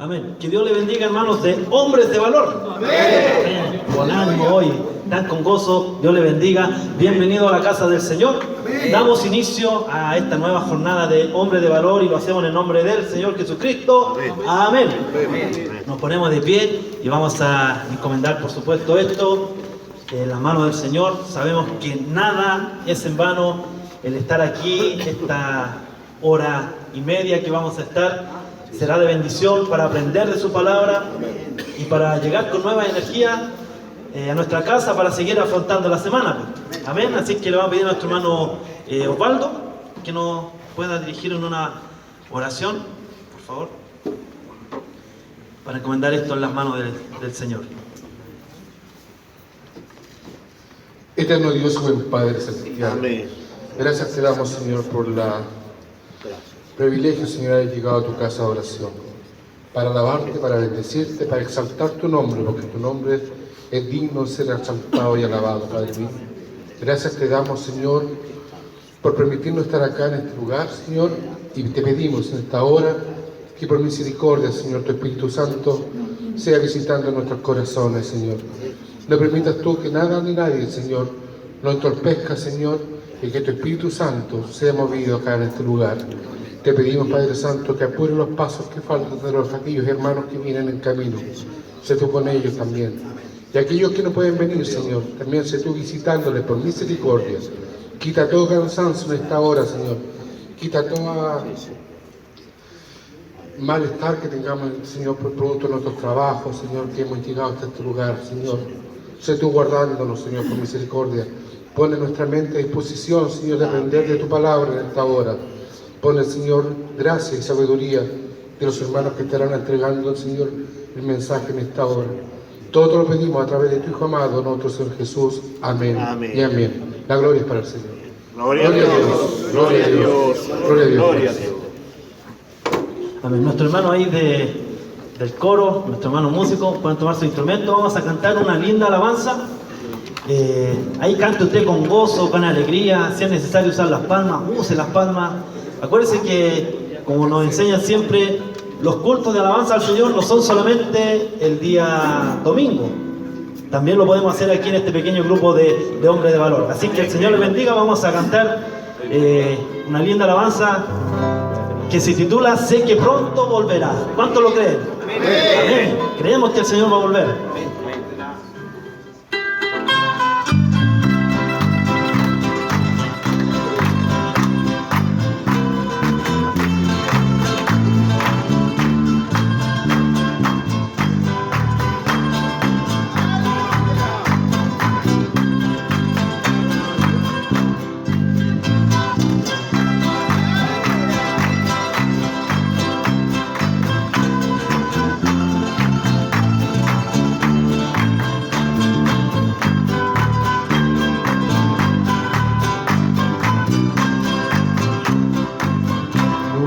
Amén. Que Dios le bendiga, hermanos, de hombres de valor. Amén. Con ánimo hoy, tan con gozo. Dios le bendiga. Bienvenido a la casa del Señor. Amén. Damos inicio a esta nueva jornada de hombres de valor y lo hacemos en el nombre del Señor Jesucristo. Amén. Amén. Nos ponemos de pie y vamos a encomendar, por supuesto, esto en las manos del Señor. Sabemos que nada es en vano el estar aquí, esta hora y media que vamos a estar. Será de bendición para aprender de su palabra y para llegar con nueva energía a nuestra casa para seguir afrontando la semana. Amén. Así que le vamos a pedir a nuestro hermano Osvaldo que nos pueda dirigir en una oración, por favor, para encomendar esto en las manos del Señor. Eterno Dios, buen Padre celestial. Amén. Gracias te damos, Señor, por la privilegio, Señor, de haber llegado a tu casa de oración, para alabarte, para bendecirte, para exaltar tu nombre, porque tu nombre es digno de ser exaltado y alabado, Padre mío. Gracias te damos, Señor, por permitirnos estar acá en este lugar, Señor, y te pedimos en esta hora que por misericordia, Señor, tu Espíritu Santo sea visitando nuestros corazones, Señor. No permitas tú que nada ni nadie, Señor, nos entorpezca, Señor, y que tu Espíritu Santo sea movido acá en este lugar. Te pedimos, Padre Santo, que apure los pasos que faltan de los aquellos hermanos que vienen en camino. Sé tú con ellos también. Y aquellos que no pueden venir, Señor, también sé tú visitándoles por misericordia. Quita todo cansancio en esta hora, Señor. Quita todo malestar que tengamos, Señor, por producto de nuestros trabajos, Señor, que hemos llegado hasta este lugar, Señor. Sé tú guardándonos, Señor, por misericordia. Pone nuestra mente a disposición, Señor, de aprender de tu palabra en esta hora. Pone, Señor, gracia y sabiduría de los hermanos que estarán entregando, Señor, el mensaje en esta hora. Todo te lo pedimos a través de tu Hijo amado, nuestro Señor Jesús. Amén. Amén. Y amén. La gloria es para el Señor. Gloria a Dios. Gloria a Dios. Gloria a Dios. Gloria a Dios. Amén. Nuestro hermano ahí del coro, nuestro hermano músico, pueden tomar su instrumento. Vamos a cantar una linda alabanza. Ahí cante usted con gozo, con alegría. Si es necesario usar las palmas, use las palmas. Acuérdense que, como nos enseñan siempre, los cultos de alabanza al Señor no son solamente el día domingo. También lo podemos hacer aquí en este pequeño grupo de hombres de valor. Así que el Señor les bendiga. Vamos a cantar una linda alabanza que se titula Sé que pronto volverá. ¿Cuánto lo creen? Amén. Creemos que el Señor va a volver.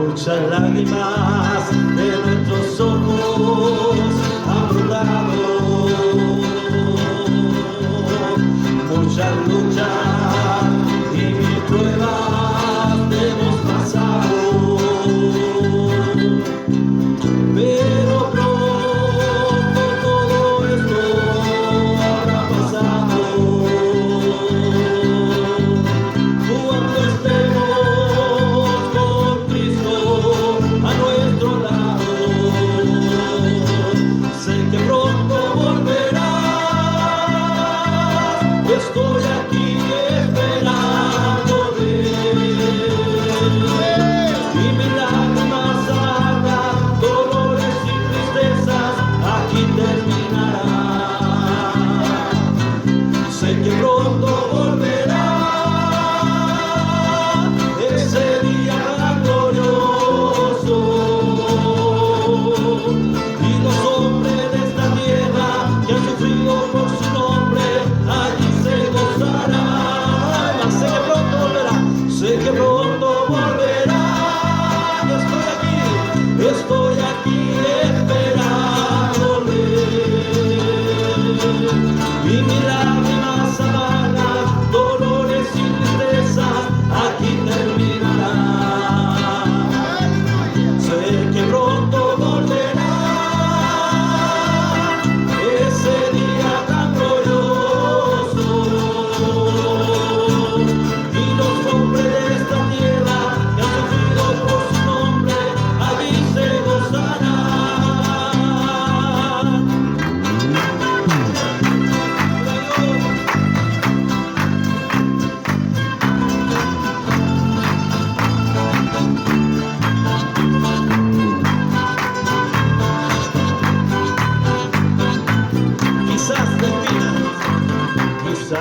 Muchas lágrimas de nuestros ojos han brotado, muchas luchas y mil pruebas hemos pasado, pero pronto todo esto habrá pasado. Cuando estemos con Cristo a nuestro lado, sé que pronto volverá. Estoy aquí esperándote y mis lágrimas habrán dolores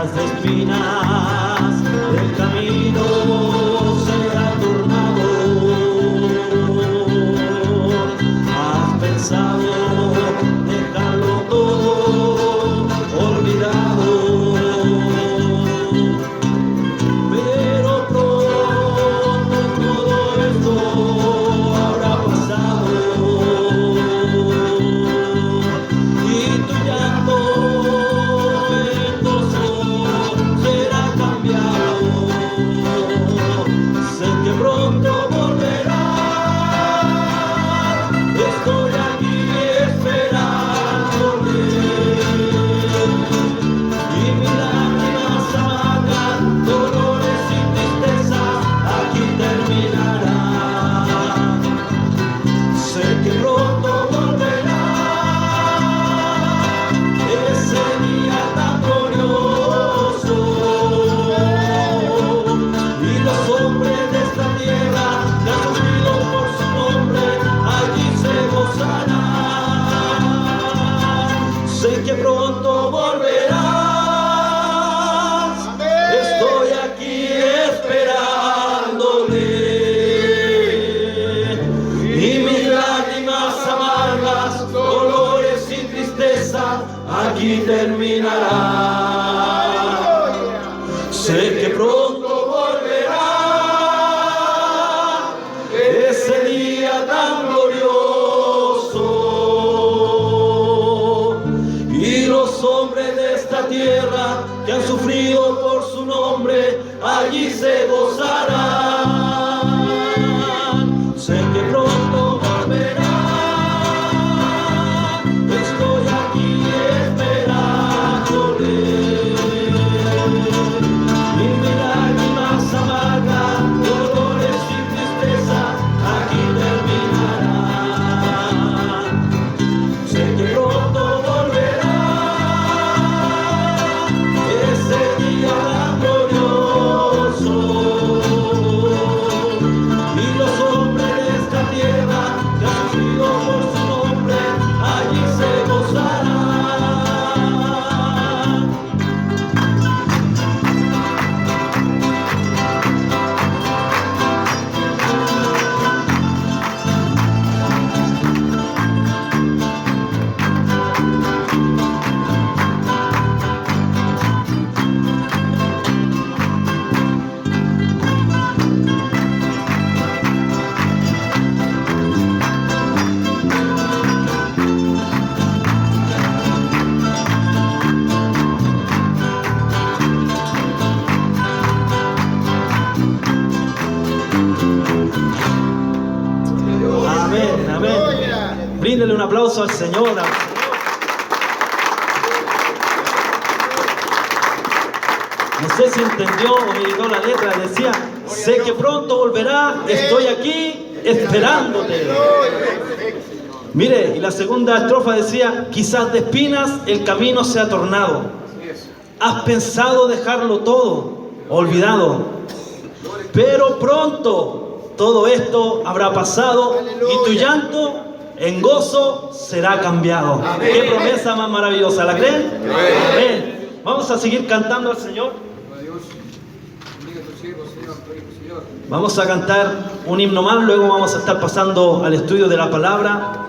quizás de espinas el camino será tornado. Has pensado dejarlo todo olvidado, pero pronto todo esto habrá pasado y tu llanto en gozo será cambiado. Sé que pronto volverás, estoy aquí esperándole, y mis lágrimas amargas, dolores y tristezas aquí terminarán. Sé que pronto volverás, ese día tan glorioso, y los hombres de esta tierra que han sufrido por su nombre allí se gozarán. Sé que pronto volverás, estoy aquí esperándole, y mis lágrimas amargas, dolores y tristeza aquí terminarán. Sé que pronto volverá, ese día tan glorioso, y los hombres de esta tierra que han sufrido por su nombre allí se gozarán. Sé que pronto volverá, estoy aquí esperándole, y mis lágrimas amargas, dolores y tristeza aquí terminarán. Sé que pronto volverá, ese día tan glorioso, y los hombres de esta tierra que han sufrido por su nombre allí se gozarán. Amén, amén. Bríndele un aplauso al Señor. No sé si entendió o meditó la letra. Decía, sé que pronto volverá, estoy aquí esperándote. Mire, y la segunda estrofa decía, quizás de espinas el camino se ha tornado. Has pensado dejarlo todo olvidado, pero pronto todo esto habrá pasado y tu llanto en gozo será cambiado. Qué promesa más maravillosa, ¿la creen? Amén. Vamos a seguir cantando al Señor. Vamos a cantar un himno más, luego vamos a estar pasando al estudio de la palabra.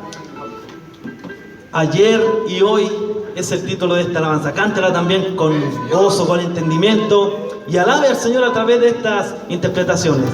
Ayer y hoy es el título de esta alabanza. Cántela también con gozo, con entendimiento, y alabe al Señor a través de estas interpretaciones.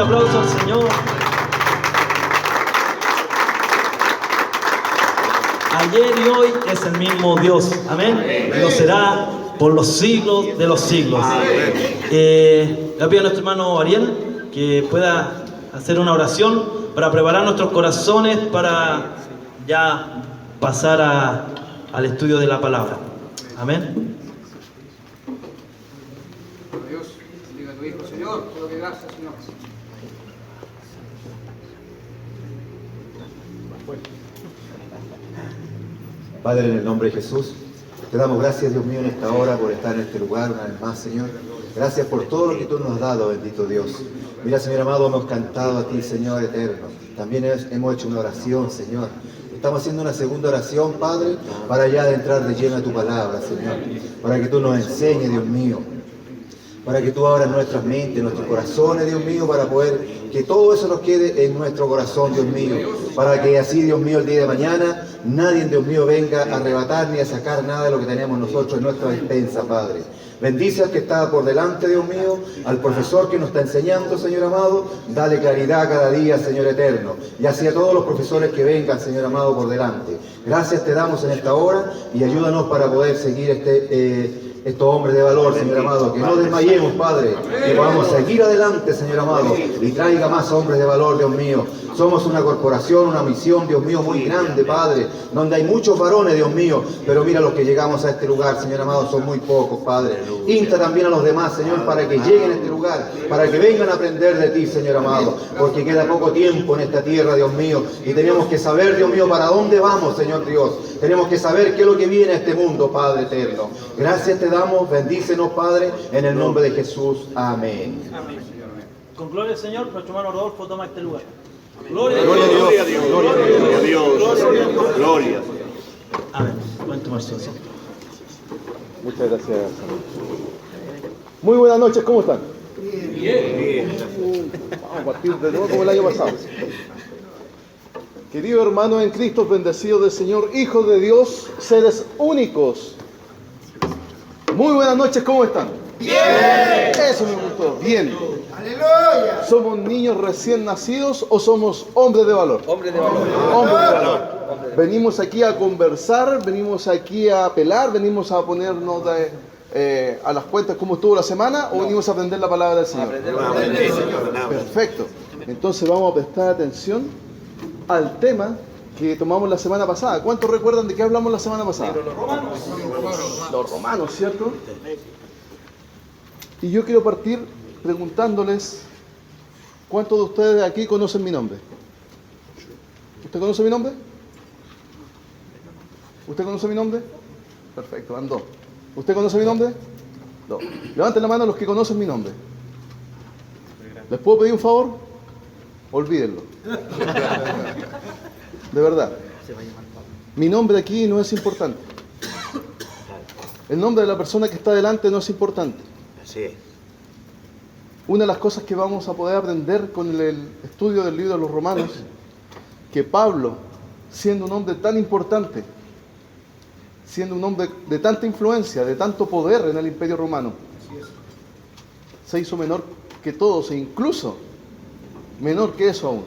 aplauso al Señor. Ayer y hoy es el mismo Dios. Amén. Y lo será por los siglos de los siglos. Le pido a nuestro hermano Ariel que pueda hacer una oración para preparar nuestros corazones para ya pasar al estudio de la palabra. Amén. Dios, bendiga a tu Hijo, Señor, te doy gracias, Señor. Padre, en el nombre de Jesús, te damos gracias, Dios mío, en esta hora por estar en este lugar una vez más, Señor. Gracias por todo lo que tú nos has dado, bendito Dios. Mira, Señor amado, hemos cantado a ti, Señor eterno. También hemos hecho una oración, Señor. Estamos haciendo una segunda oración, Padre, para ya entrar de lleno a tu palabra, Señor. Para que tú nos enseñes, Dios mío. Para que tú abras nuestras mentes, nuestros corazones, Dios mío, para poder que todo eso nos quede en nuestro corazón, Dios mío. Para que así, Dios mío, el día de mañana, nadie, Dios mío, venga a arrebatar ni a sacar nada de lo que tenemos nosotros en nuestra despensa, Padre. Bendice al que está por delante, Dios mío, al profesor que nos está enseñando, Señor amado. Dale claridad cada día, Señor eterno. Y así a todos los profesores que vengan, Señor amado, por delante. Gracias te damos en esta hora y ayúdanos para poder seguir estos hombres de valor, Señor amado. Que no desmayemos, Padre. Que podamos seguir adelante, Señor amado. Y traiga más hombres de valor, Dios mío. Somos una corporación, una misión, Dios mío, muy grande, Padre. Donde hay muchos varones, Dios mío. Pero mira los que llegamos a este lugar, Señor amado, son muy pocos, Padre. Insta también a los demás, Señor, para que lleguen a este lugar. Para que vengan a aprender de ti, Señor amado. Porque queda poco tiempo en esta tierra, Dios mío. Y tenemos que saber, Dios mío, para dónde vamos, Señor Dios. Tenemos que saber qué es lo que viene a este mundo, Padre eterno. Gracias te damos, bendícenos, Padre, en el nombre de Jesús. Amén. Con gloria al Señor, nuestro hermano Rodolfo toma este lugar. Gloria a Dios. Gloria a Dios. Gloria a Dios. Gloria. Amén. Pueden tomar su asiento. Muchas gracias. Muy buenas noches, ¿cómo están? Bien. Vamos a partir de nuevo como el año pasado. Querido hermano en Cristo, bendecido del Señor, hijos de Dios, seres únicos. Muy buenas noches, ¿cómo están? Bien. Eso me gustó, bien. Aleluya. ¿Somos niños recién nacidos o somos hombres de valor? Hombres de valor. Hombres de valor. Venimos aquí a conversar, venimos aquí a apelar, venimos a ponernos a las cuentas cómo estuvo la semana o venimos a aprender la palabra del Señor. Perfecto. Entonces vamos a prestar atención al tema que tomamos la semana pasada. ¿Cuántos recuerdan de qué hablamos la semana pasada? Los romanos, ¿cierto? Y yo quiero partir preguntándoles, ¿cuántos de ustedes aquí conocen mi nombre? ¿Usted conoce mi nombre? ¿Usted conoce mi nombre? Perfecto, van dos. ¿Usted conoce mi nombre? Dos. Levanten la mano los que conocen mi nombre. ¿Les puedo pedir un favor? Olvídenlo. De verdad. Mi nombre aquí no es importante. El nombre de la persona que está delante no es importante. Así es. Una de las cosas que vamos a poder aprender con el estudio del libro de los Romanos, que Pablo, siendo un hombre tan importante, siendo un hombre de tanta influencia, de tanto poder en el Imperio Romano, se hizo menor que todos e incluso menor que eso aún.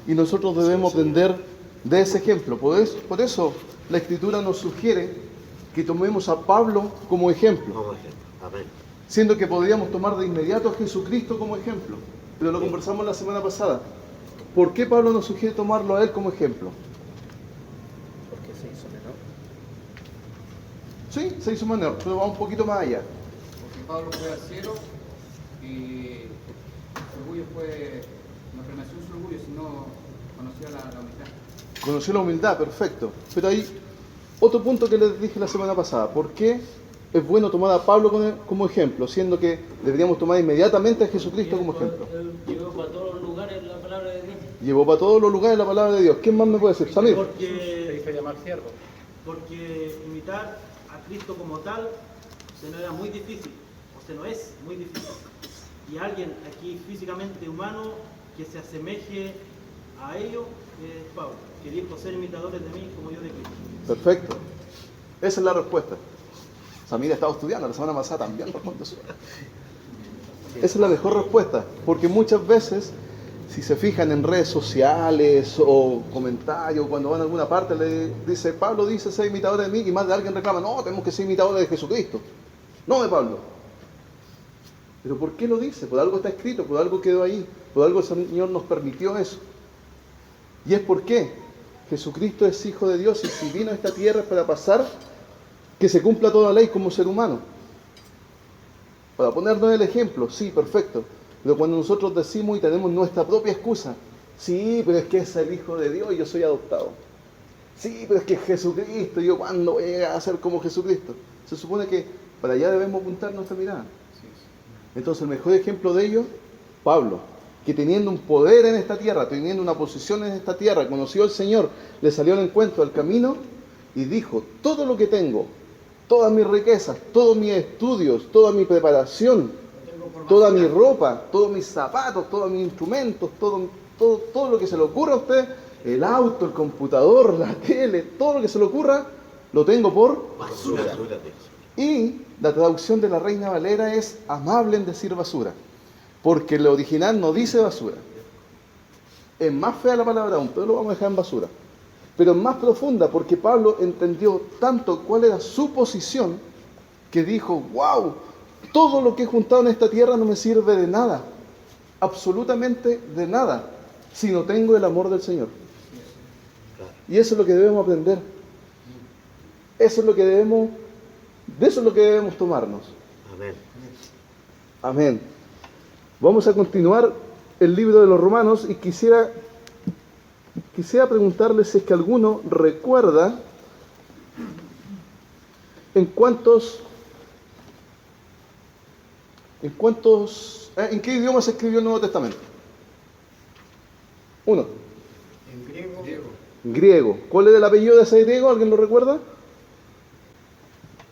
Y nosotros debemos aprender de ese ejemplo. Por eso la Escritura nos sugiere que tomemos a Pablo como ejemplo. Amén. Siendo que podríamos tomar de inmediato a Jesucristo como ejemplo. Pero lo conversamos la semana pasada. ¿Por qué Pablo nos sugiere tomarlo a él como ejemplo? Porque se hizo menor. Sí, se hizo menor, pero va un poquito más allá. Porque Pablo fue al cielo y su orgullo no permaneció en su orgullo, sino conoció la humildad. Conoció la humildad, perfecto. Pero hay otro punto que les dije la semana pasada. ¿Por qué es bueno tomar a Pablo como ejemplo? Siendo que deberíamos tomar inmediatamente a Jesucristo como ejemplo. Llevó para todos los lugares la palabra de Dios. Llevó para todos los lugares la palabra de Dios. ¿Quién más me puede decir? Samir. Porque hizo llamar siervo. imitar a Cristo como tal se nos era muy difícil, o se nos es muy difícil. Y alguien aquí físicamente humano que se asemeje a ello es Pablo, que dijo ser imitadores de mí como yo de Cristo. Perfecto. Esa es la respuesta. Samir ha estado estudiando la semana pasada también. Esa es la mejor respuesta, porque muchas veces, si se fijan en redes sociales o comentarios, cuando van a alguna parte, le dice, Pablo dice ser imitador de mí, y más de alguien reclama, no, tenemos que ser imitadores de Jesucristo, no de Pablo. Pero ¿por qué lo dice? Por algo está escrito, por algo quedó ahí, por algo el Señor nos permitió eso. Y es porque Jesucristo es Hijo de Dios, y si vino a esta tierra es para pasar que se cumpla toda la ley como ser humano. Para ponernos el ejemplo, sí, perfecto. Pero cuando nosotros decimos y tenemos nuestra propia excusa, sí, pero es que es el Hijo de Dios y yo soy adoptado. Sí, pero es que es Jesucristo, yo cuándo voy a llegar a ser como Jesucristo. Se supone que para allá debemos apuntar nuestra mirada. Entonces el mejor ejemplo de ello, Pablo, que teniendo un poder en esta tierra, teniendo una posición en esta tierra, conoció al Señor, le salió al encuentro al camino y dijo, todo lo que tengo, todas mis riquezas, todos mis estudios, toda mi preparación, toda mi ropa, todos mis zapatos, todos mis instrumentos, todo lo que se le ocurra a usted, el auto, el computador, la tele, todo lo que se le ocurra, lo tengo por basura. Y la traducción de la Reina Valera es amable en decir basura, porque el original no dice basura. Es más fea la palabra aún, pero lo vamos a dejar en basura. Pero es más profunda, porque Pablo entendió tanto cuál era su posición, que dijo, wow, todo lo que he juntado en esta tierra no me sirve de nada, absolutamente de nada, si no tengo el amor del Señor. Y eso es lo que debemos aprender. Eso es lo que debemos, de eso es lo que debemos tomarnos. Amén. Amén. Vamos a continuar el libro de los Romanos y quisiera preguntarles si es que alguno recuerda en qué idioma se escribió el Nuevo Testamento. Uno. En griego. Griego. ¿Cuál era el apellido de ese griego? ¿Alguien lo recuerda?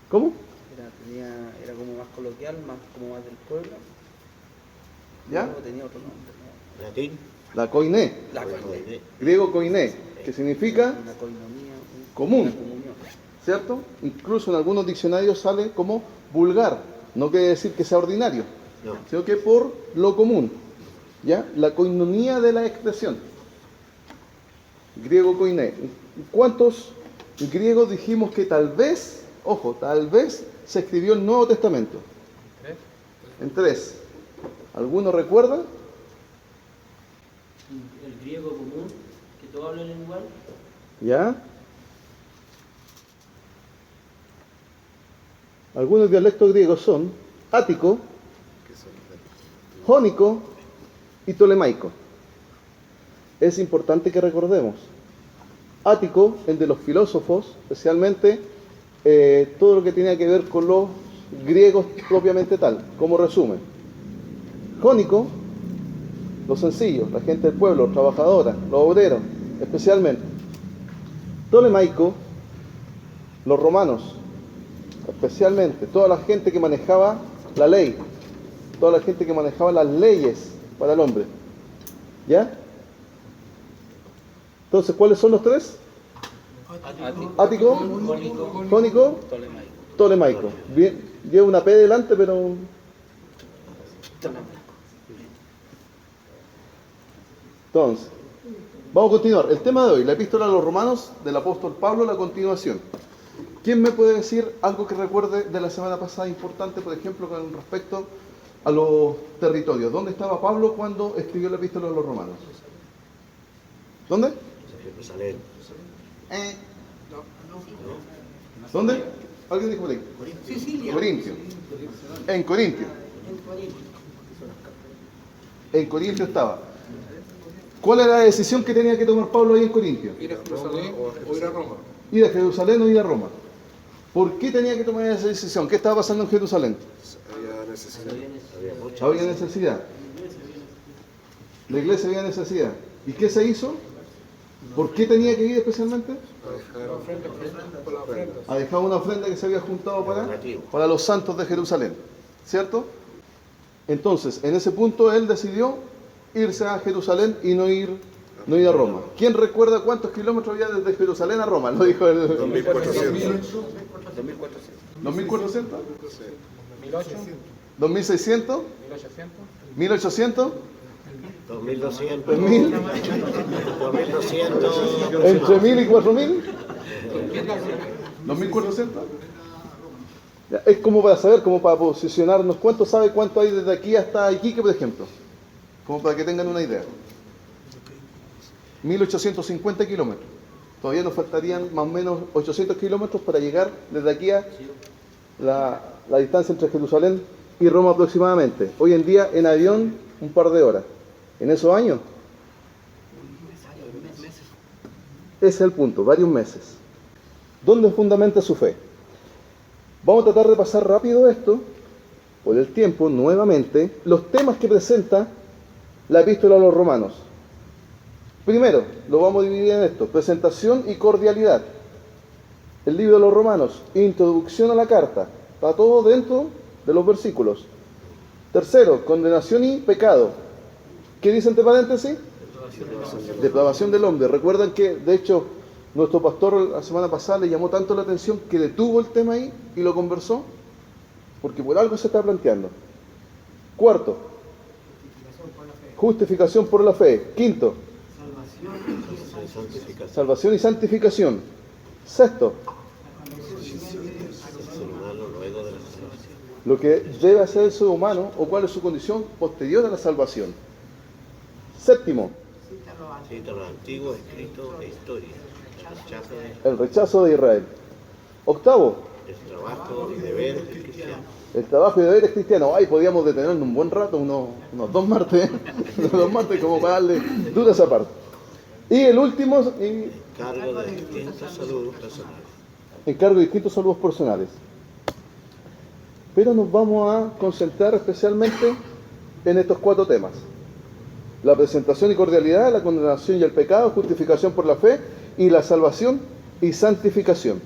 ¿Cómo? Era como más coloquial, como más del pueblo. ¿Ya? Luego tenía otro nombre, ¿no? Latín. La koiné. La coinonía. Griego koiné, que significa Una coinonía. común, Una comunión. ¿cierto? Incluso en algunos diccionarios sale como vulgar. No quiere decir que sea ordinario, No. sino que por lo común. ¿Ya? La koinonía de la expresión. Griego koiné. ¿Cuántos griegos dijimos que tal vez, ojo, tal vez se escribió el Nuevo Testamento? En 3. ¿Alguno recuerda? El griego común, que todos hablan igual. ¿Ya? Algunos dialectos griegos son ático, jónico y tolemaico. Es importante que recordemos. Ático, el de los filósofos, especialmente todo lo que tenía que ver con los griegos propiamente tal, como resumen. Jónico, los sencillos, la gente del pueblo, los trabajadores, los obreros, especialmente. Tolemaico, los romanos, especialmente, toda la gente que manejaba la ley, toda la gente que manejaba las leyes para el hombre. ¿Ya? Entonces, ¿cuáles son los 3? Ático, jónico, tolemaico. Bien, lleva una P delante, pero... Entonces, vamos a continuar. El tema de hoy, la epístola a los romanos del apóstol Pablo, la continuación. ¿Quién me puede decir algo que recuerde de la semana pasada importante, por ejemplo, con respecto a los territorios? ¿Dónde estaba Pablo cuando escribió la epístola a los romanos? ¿Dónde? Jerusalén. ¿Dónde? ¿Alguien dijo por ahí? Corintio. En Corintio. En Corintio estaba. ¿Cuál era la decisión que tenía que tomar Pablo ahí en Corintio? ¿Ir a Jerusalén o ir a Roma? Ir a Jerusalén o ir a Roma. ¿Por qué tenía que tomar esa decisión? ¿Qué estaba pasando en Jerusalén? Había necesidad. Había necesidad. La iglesia había necesidad. ¿Y qué se hizo? ¿Por qué tenía que ir especialmente? A dejar una ofrenda que se había juntado para los santos de Jerusalén. ¿Cierto? Entonces, en ese punto él decidió irse a Jerusalén y no ir a Roma. ¿Quién recuerda cuántos kilómetros había desde Jerusalén a Roma? Lo dijo el... 2400. 2400. ¿2600? 1800. ¿1800? 2200. ¿3000? 2200. ¿Entre 1000 y 4000? ¿2400? Ya, es como para saber, como para posicionarnos. ¿Cuánto sabe cuánto hay desde aquí hasta Iquique, por ejemplo? Como para que tengan una idea. 1850 kilómetros. Todavía nos faltarían más o menos 800 kilómetros para llegar desde aquí a la distancia entre Jerusalén y Roma aproximadamente. Hoy en día en avión un par de horas. En esos años. Ese es el punto, varios meses. ¿Dónde fundamenta su fe? Vamos a tratar de pasar rápido esto, por el tiempo, nuevamente, los temas que presenta la epístola a los romanos. Primero, lo vamos a dividir en esto: presentación y cordialidad. El libro de los romanos, introducción a la carta, está todo dentro de los versículos. Tercero, condenación y pecado. ¿Qué dice entre paréntesis? Depravación del hombre. Recuerdan que, de hecho, nuestro pastor la semana pasada le llamó tanto la atención que detuvo el tema ahí y lo conversó, porque por algo se está planteando. Cuarto, justificación por la fe. Quinto, salvación y santificación. Sexto, lo que debe hacer el ser humano o cuál es su condición posterior a la salvación. Séptimo, Cita lo antiguo, escrito e historia. el rechazo de Israel. Octavo, El trabajo y deber del cristiano. el trabajo y deberes cristianos. Ahí podíamos detenernos un buen rato, unos 2 martes, unos 2 martes como para darle dura esa parte. Y el último, Cargo de distintos saludos personales. encargo de distintos saludos personales. Pero nos vamos a concentrar especialmente en estos 4 temas: la presentación y cordialidad, la condenación y el pecado, justificación por la fe y la salvación y santificación.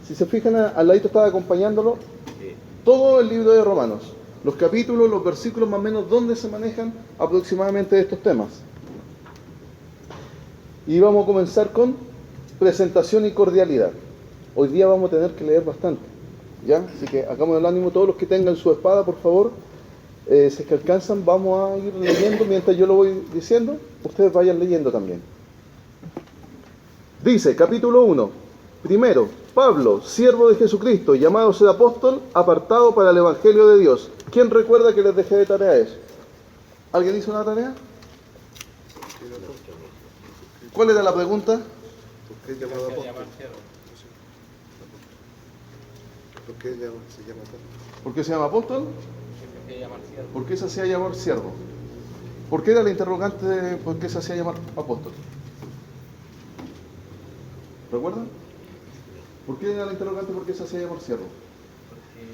Si se fijan, al ladito estaba acompañándolo todo el libro de Romanos, los capítulos, los versículos más o menos donde se manejan aproximadamente estos temas. Y vamos a comenzar con presentación y cordialidad. Hoy día vamos a tener que leer bastante, ¿ya? Así que hagamos el ánimo, todos los que tengan su espada, por favor. Si es que alcanzan, vamos a ir leyendo mientras yo lo voy diciendo. Ustedes vayan leyendo también. Dice, capítulo 1. Primero, Pablo, siervo de Jesucristo, llamado a ser apóstol, apartado para el Evangelio de Dios. ¿Quién recuerda que les dejé de tarea eso? ¿Alguien hizo una tarea? ¿Cuál era la pregunta? ¿Por qué llamado apóstol? ¿Por qué se llama apóstol? ¿Por qué se llama apóstol? ¿Por qué se hacía llamar siervo? ¿Por qué era la interrogante de por qué se hacía llamar apóstol? ¿Recuerdan? ¿Por qué era la interrogante por qué se hacía llamar siervo? Porque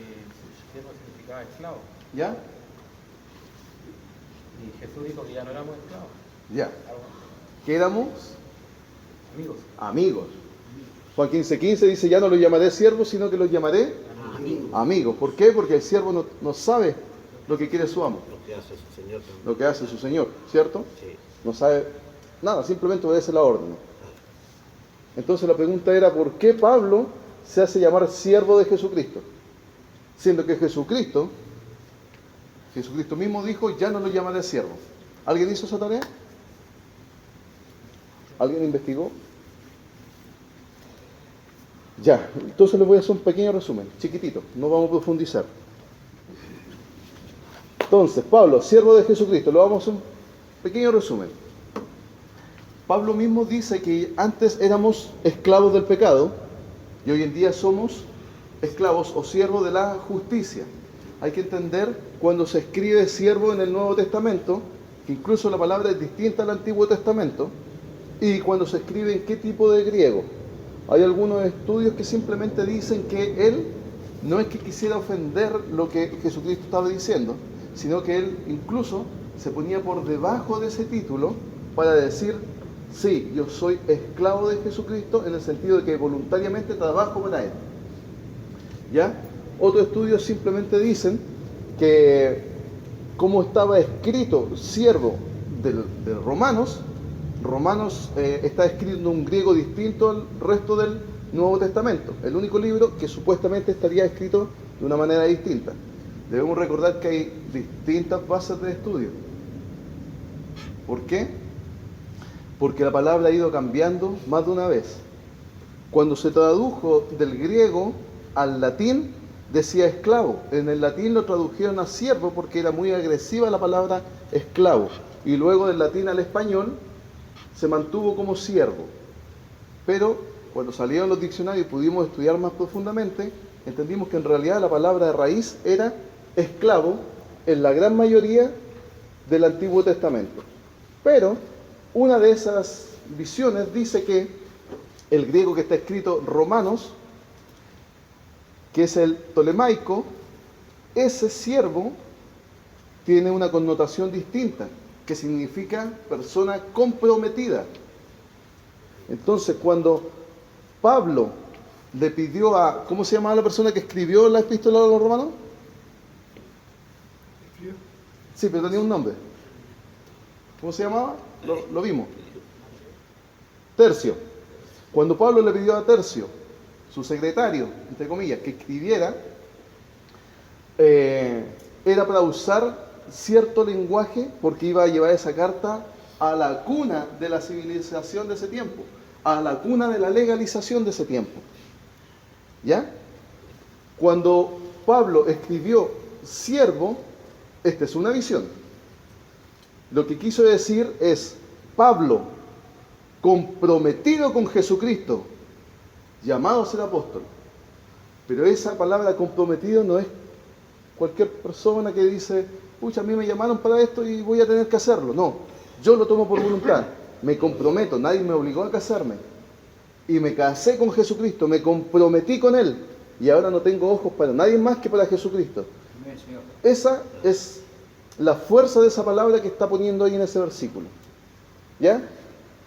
siervo significaba esclavo. ¿Ya? Y Jesús dijo que ya no éramos esclavos, Ya. Que éramos amigos. amigos. Juan 15:15 dice, ya no los llamaré siervos, sino que los llamaré amigos. ¿Por qué? Porque el siervo no sabe lo que quiere su amo, Lo que hace su Señor también. lo que hace su Señor, ¿cierto? Sí. No sabe nada, simplemente obedece la orden. Entonces la pregunta era, ¿por qué Pablo se hace llamar siervo de Jesucristo? Siendo que Jesucristo mismo dijo, ya no lo llamaré siervo. ¿Alguien hizo esa tarea? ¿Alguien investigó? Ya, entonces les voy a hacer un pequeño resumen, chiquitito, no vamos a profundizar. Entonces, Pablo, siervo de Jesucristo, lo vamos a hacer un pequeño resumen. Pablo mismo dice que antes éramos esclavos del pecado y hoy en día somos esclavos o siervos de la justicia. Hay que entender cuando se escribe siervo en el Nuevo Testamento, que incluso la palabra es distinta al Antiguo Testamento, y cuando se escribe en qué tipo de griego. Hay algunos estudios que simplemente dicen que él no es que quisiera ofender lo que Jesucristo estaba diciendo, sino que él incluso se ponía por debajo de ese título para decir, sí, yo soy esclavo de Jesucristo en el sentido de que voluntariamente trabajo para él. ¿Ya? Otros estudios simplemente dicen que como estaba escrito siervo de Romanos está escrito en un griego distinto al resto del Nuevo Testamento, el único libro que supuestamente estaría escrito de una manera distinta. Debemos recordar que hay distintas bases de estudio. ¿Por qué? Porque la palabra ha ido cambiando más de una vez. Cuando se tradujo del griego al latín, decía esclavo. En el latín lo tradujeron a siervo porque era muy agresiva la palabra esclavo. Y luego del latín al español se mantuvo como siervo. Pero cuando salieron los diccionarios y pudimos estudiar más profundamente, entendimos que en realidad la palabra de raíz era esclavo en la gran mayoría del Antiguo Testamento. Pero una de esas visiones dice que el griego que está escrito Romanos, que es el tolemaico, ese siervo tiene una connotación distinta, que significa persona comprometida. Entonces, cuando Pablo le pidió a... ¿Cómo se llamaba la persona que escribió la epístola a los romanos? Sí, pero tenía un nombre. ¿Cómo se llamaba? Lo vimos. Tercio. Cuando Pablo le pidió a Tercio, su secretario, entre comillas, que escribiera, era para usar cierto lenguaje porque iba a llevar esa carta a la cuna de la civilización de ese tiempo, a la cuna de la legalización de ese tiempo. ¿Ya? Cuando Pablo escribió siervo, esta es una visión. Lo que quiso decir es, Pablo, comprometido con Jesucristo, llamado a ser apóstol. Pero esa palabra comprometido no es cualquier persona que dice, pucha, a mí me llamaron para esto y voy a tener que hacerlo. No, yo lo tomo por voluntad, me comprometo, nadie me obligó a casarme. Y me casé con Jesucristo, me comprometí con Él. Y ahora no tengo ojos para nadie más que para Jesucristo. Esa es la fuerza de esa palabra que está poniendo ahí en ese versículo. ¿Ya?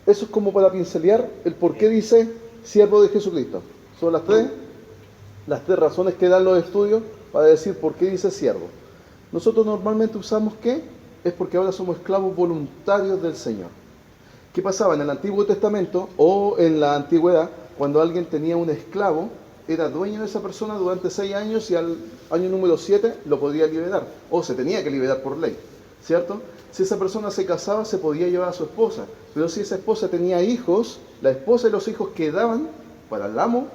Eso es como para pincelear el por qué dice siervo de Jesucristo. Son las tres razones que dan los estudios para decir por qué dice siervo. Nosotros normalmente usamos ¿qué? Es porque ahora somos esclavos voluntarios del Señor. ¿Qué pasaba en el Antiguo Testamento o en la Antigüedad? Cuando alguien tenía un esclavo, era dueño de esa persona durante 6 años y al año número 7 lo podía liberar, o se tenía que liberar por ley, ¿cierto? Si esa persona se casaba, se podía llevar a su esposa, pero si esa esposa tenía hijos, la esposa y los hijos quedaban para el amo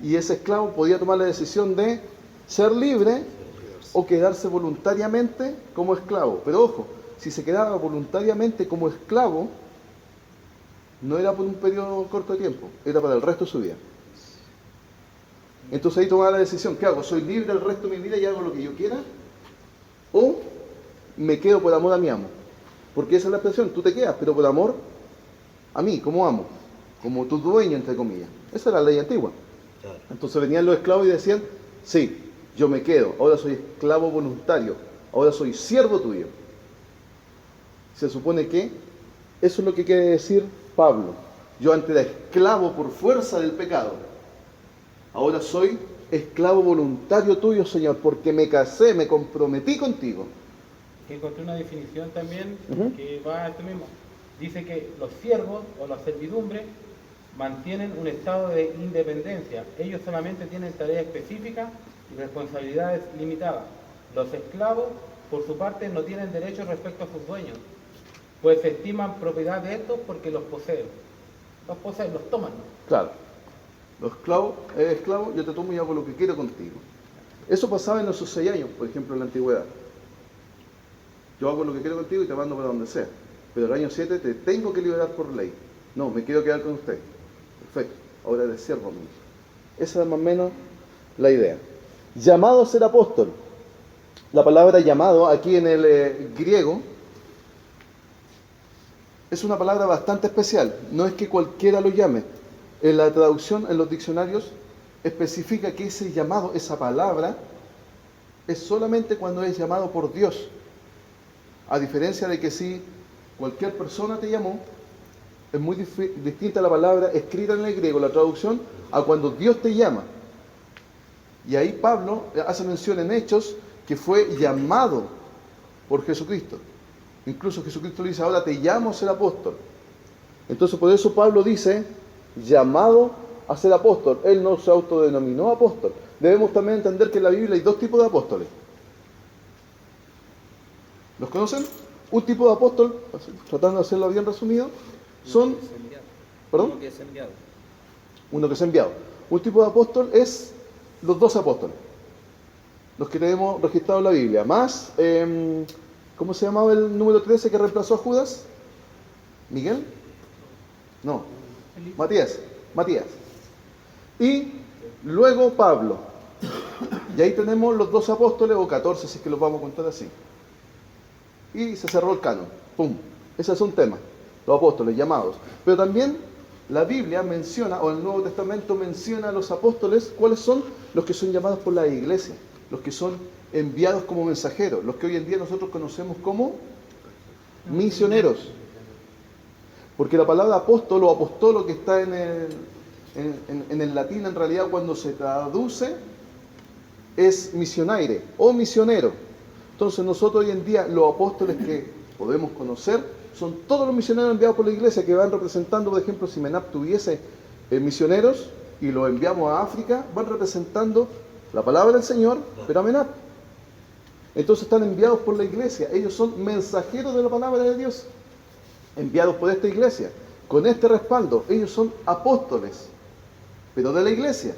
y ese esclavo podía tomar la decisión de ser libre o quedarse voluntariamente como esclavo. Pero ojo, si se quedaba voluntariamente como esclavo, no era por un periodo corto de tiempo, era para el resto de su vida. Entonces ahí tomaba la decisión, ¿qué hago? ¿Soy libre el resto de mi vida y hago lo que yo quiera? ¿O me quedo por amor a mi amo? Porque esa es la expresión, tú te quedas, pero por amor a mí, como amo, como tu dueño, entre comillas. Esa era la ley antigua. Entonces venían los esclavos y decían, sí, yo me quedo, ahora soy esclavo voluntario, ahora soy siervo tuyo. Se supone que eso es lo que quiere decir Pablo. Yo antes era esclavo por fuerza del pecado. Ahora soy esclavo voluntario tuyo, Señor, porque me casé, me comprometí contigo. Que encontré una definición también que va a esto mismo. Dice que los siervos o la servidumbre mantienen un estado de independencia. Ellos solamente tienen tareas específicas y responsabilidades limitadas. Los esclavos, por su parte, no tienen derechos respecto a sus dueños, pues se estiman propiedad de estos porque los poseen. Los poseen, los toman, ¿no? Claro. Los esclavos, eres esclavo, yo te tomo y hago lo que quiero contigo. Eso pasaba en esos 6 años, por ejemplo, en la antigüedad. Yo hago lo que quiero contigo y te mando para donde sea. Pero el año 7 te tengo que liberar por ley. No, me quiero quedar con usted. Perfecto, ahora eres siervo mío. Esa es más o menos la idea. Llamado a ser apóstol. La palabra llamado aquí en el griego es una palabra bastante especial. No es que cualquiera lo llame. En la traducción, en los diccionarios, especifica que ese llamado, esa palabra, es solamente cuando es llamado por Dios. A diferencia de que si cualquier persona te llamó, es muy distinta la palabra escrita en el griego, la traducción, a cuando Dios te llama. Y ahí Pablo hace mención en Hechos que fue llamado por Jesucristo. Incluso Jesucristo le dice, ahora te llamo a ser apóstol. Entonces por eso Pablo dice, llamado a ser apóstol. Él no se autodenominó apóstol. Debemos también entender que en la Biblia hay 2 tipos de apóstoles. ¿Los conocen? Un tipo de apóstol, tratando de hacerlo bien resumido, son... ¿Perdón? Uno que es enviado. Uno que es enviado. Un tipo de apóstol es los 12 apóstoles, los que tenemos registrados en la Biblia, más, ¿cómo se llamaba el número 13 que reemplazó a Judas? ¿Miguel? No, Matías. Y luego Pablo. Y ahí tenemos los 12 apóstoles, o 14 si es que los vamos a contar así. Y se cerró el canon. ¡Pum! Ese es un tema, los apóstoles llamados. Pero también la Biblia menciona, o el Nuevo Testamento menciona a los apóstoles, ¿cuáles son? Los que son llamados por la iglesia, los que son enviados como mensajeros, los que hoy en día nosotros conocemos como misioneros. Porque la palabra apóstol o apostolo que está en el latín, en realidad cuando se traduce, es misionaire o misionero. Entonces nosotros hoy en día, los apóstoles que podemos conocer, son todos los misioneros enviados por la iglesia que van representando, por ejemplo, si MENAP tuviese misioneros y los enviamos a África, van representando la palabra del Señor, pero a MENAP. Entonces están enviados por la iglesia, ellos son mensajeros de la palabra de Dios, enviados por esta iglesia. Con este respaldo, ellos son apóstoles, pero de la iglesia.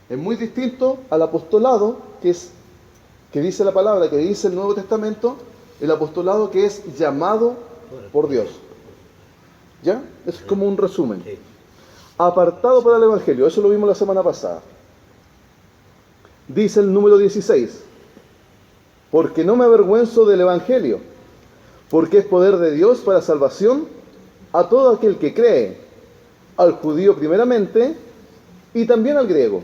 Es muy distinto al apostolado, que dice la palabra, que dice el Nuevo Testamento, el apostolado que es llamado por Dios. ¿Ya? Es como un resumen. Apartado para el Evangelio, eso lo vimos la semana pasada. Dice el número 16, porque no me avergüenzo del Evangelio, porque es poder de Dios para salvación a todo aquel que cree, al judío primeramente y también al griego.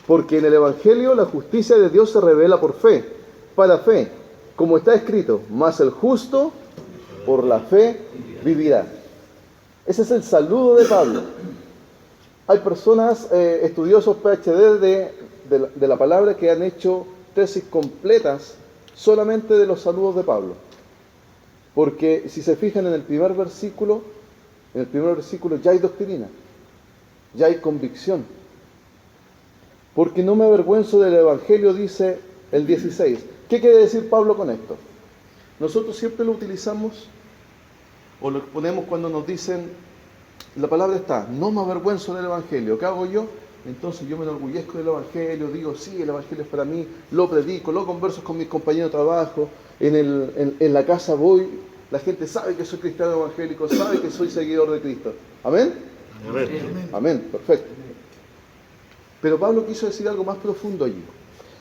Porque en el Evangelio la justicia de Dios se revela por fe, para fe, como está escrito, mas el justo por la fe vivirá. Ese es el saludo de Pablo. Hay personas, estudiosos PhD de la palabra, que han hecho tesis completas solamente de los saludos de Pablo. Porque si se fijan en el primer versículo ya hay doctrina, ya hay convicción. Porque no me avergüenzo del Evangelio, dice el 16. ¿Qué quiere decir Pablo con esto? Nosotros siempre lo utilizamos, o lo ponemos cuando nos dicen, la palabra está, no me avergüenzo del Evangelio. ¿Qué hago yo? Entonces yo me enorgullezco del Evangelio, digo, sí, el Evangelio es para mí, lo predico, lo converso con mis compañeros de trabajo, en la casa voy, la gente sabe que soy cristiano evangélico, sabe que soy seguidor de Cristo. ¿Amén? Amén. Amén, perfecto. Pero Pablo quiso decir algo más profundo allí.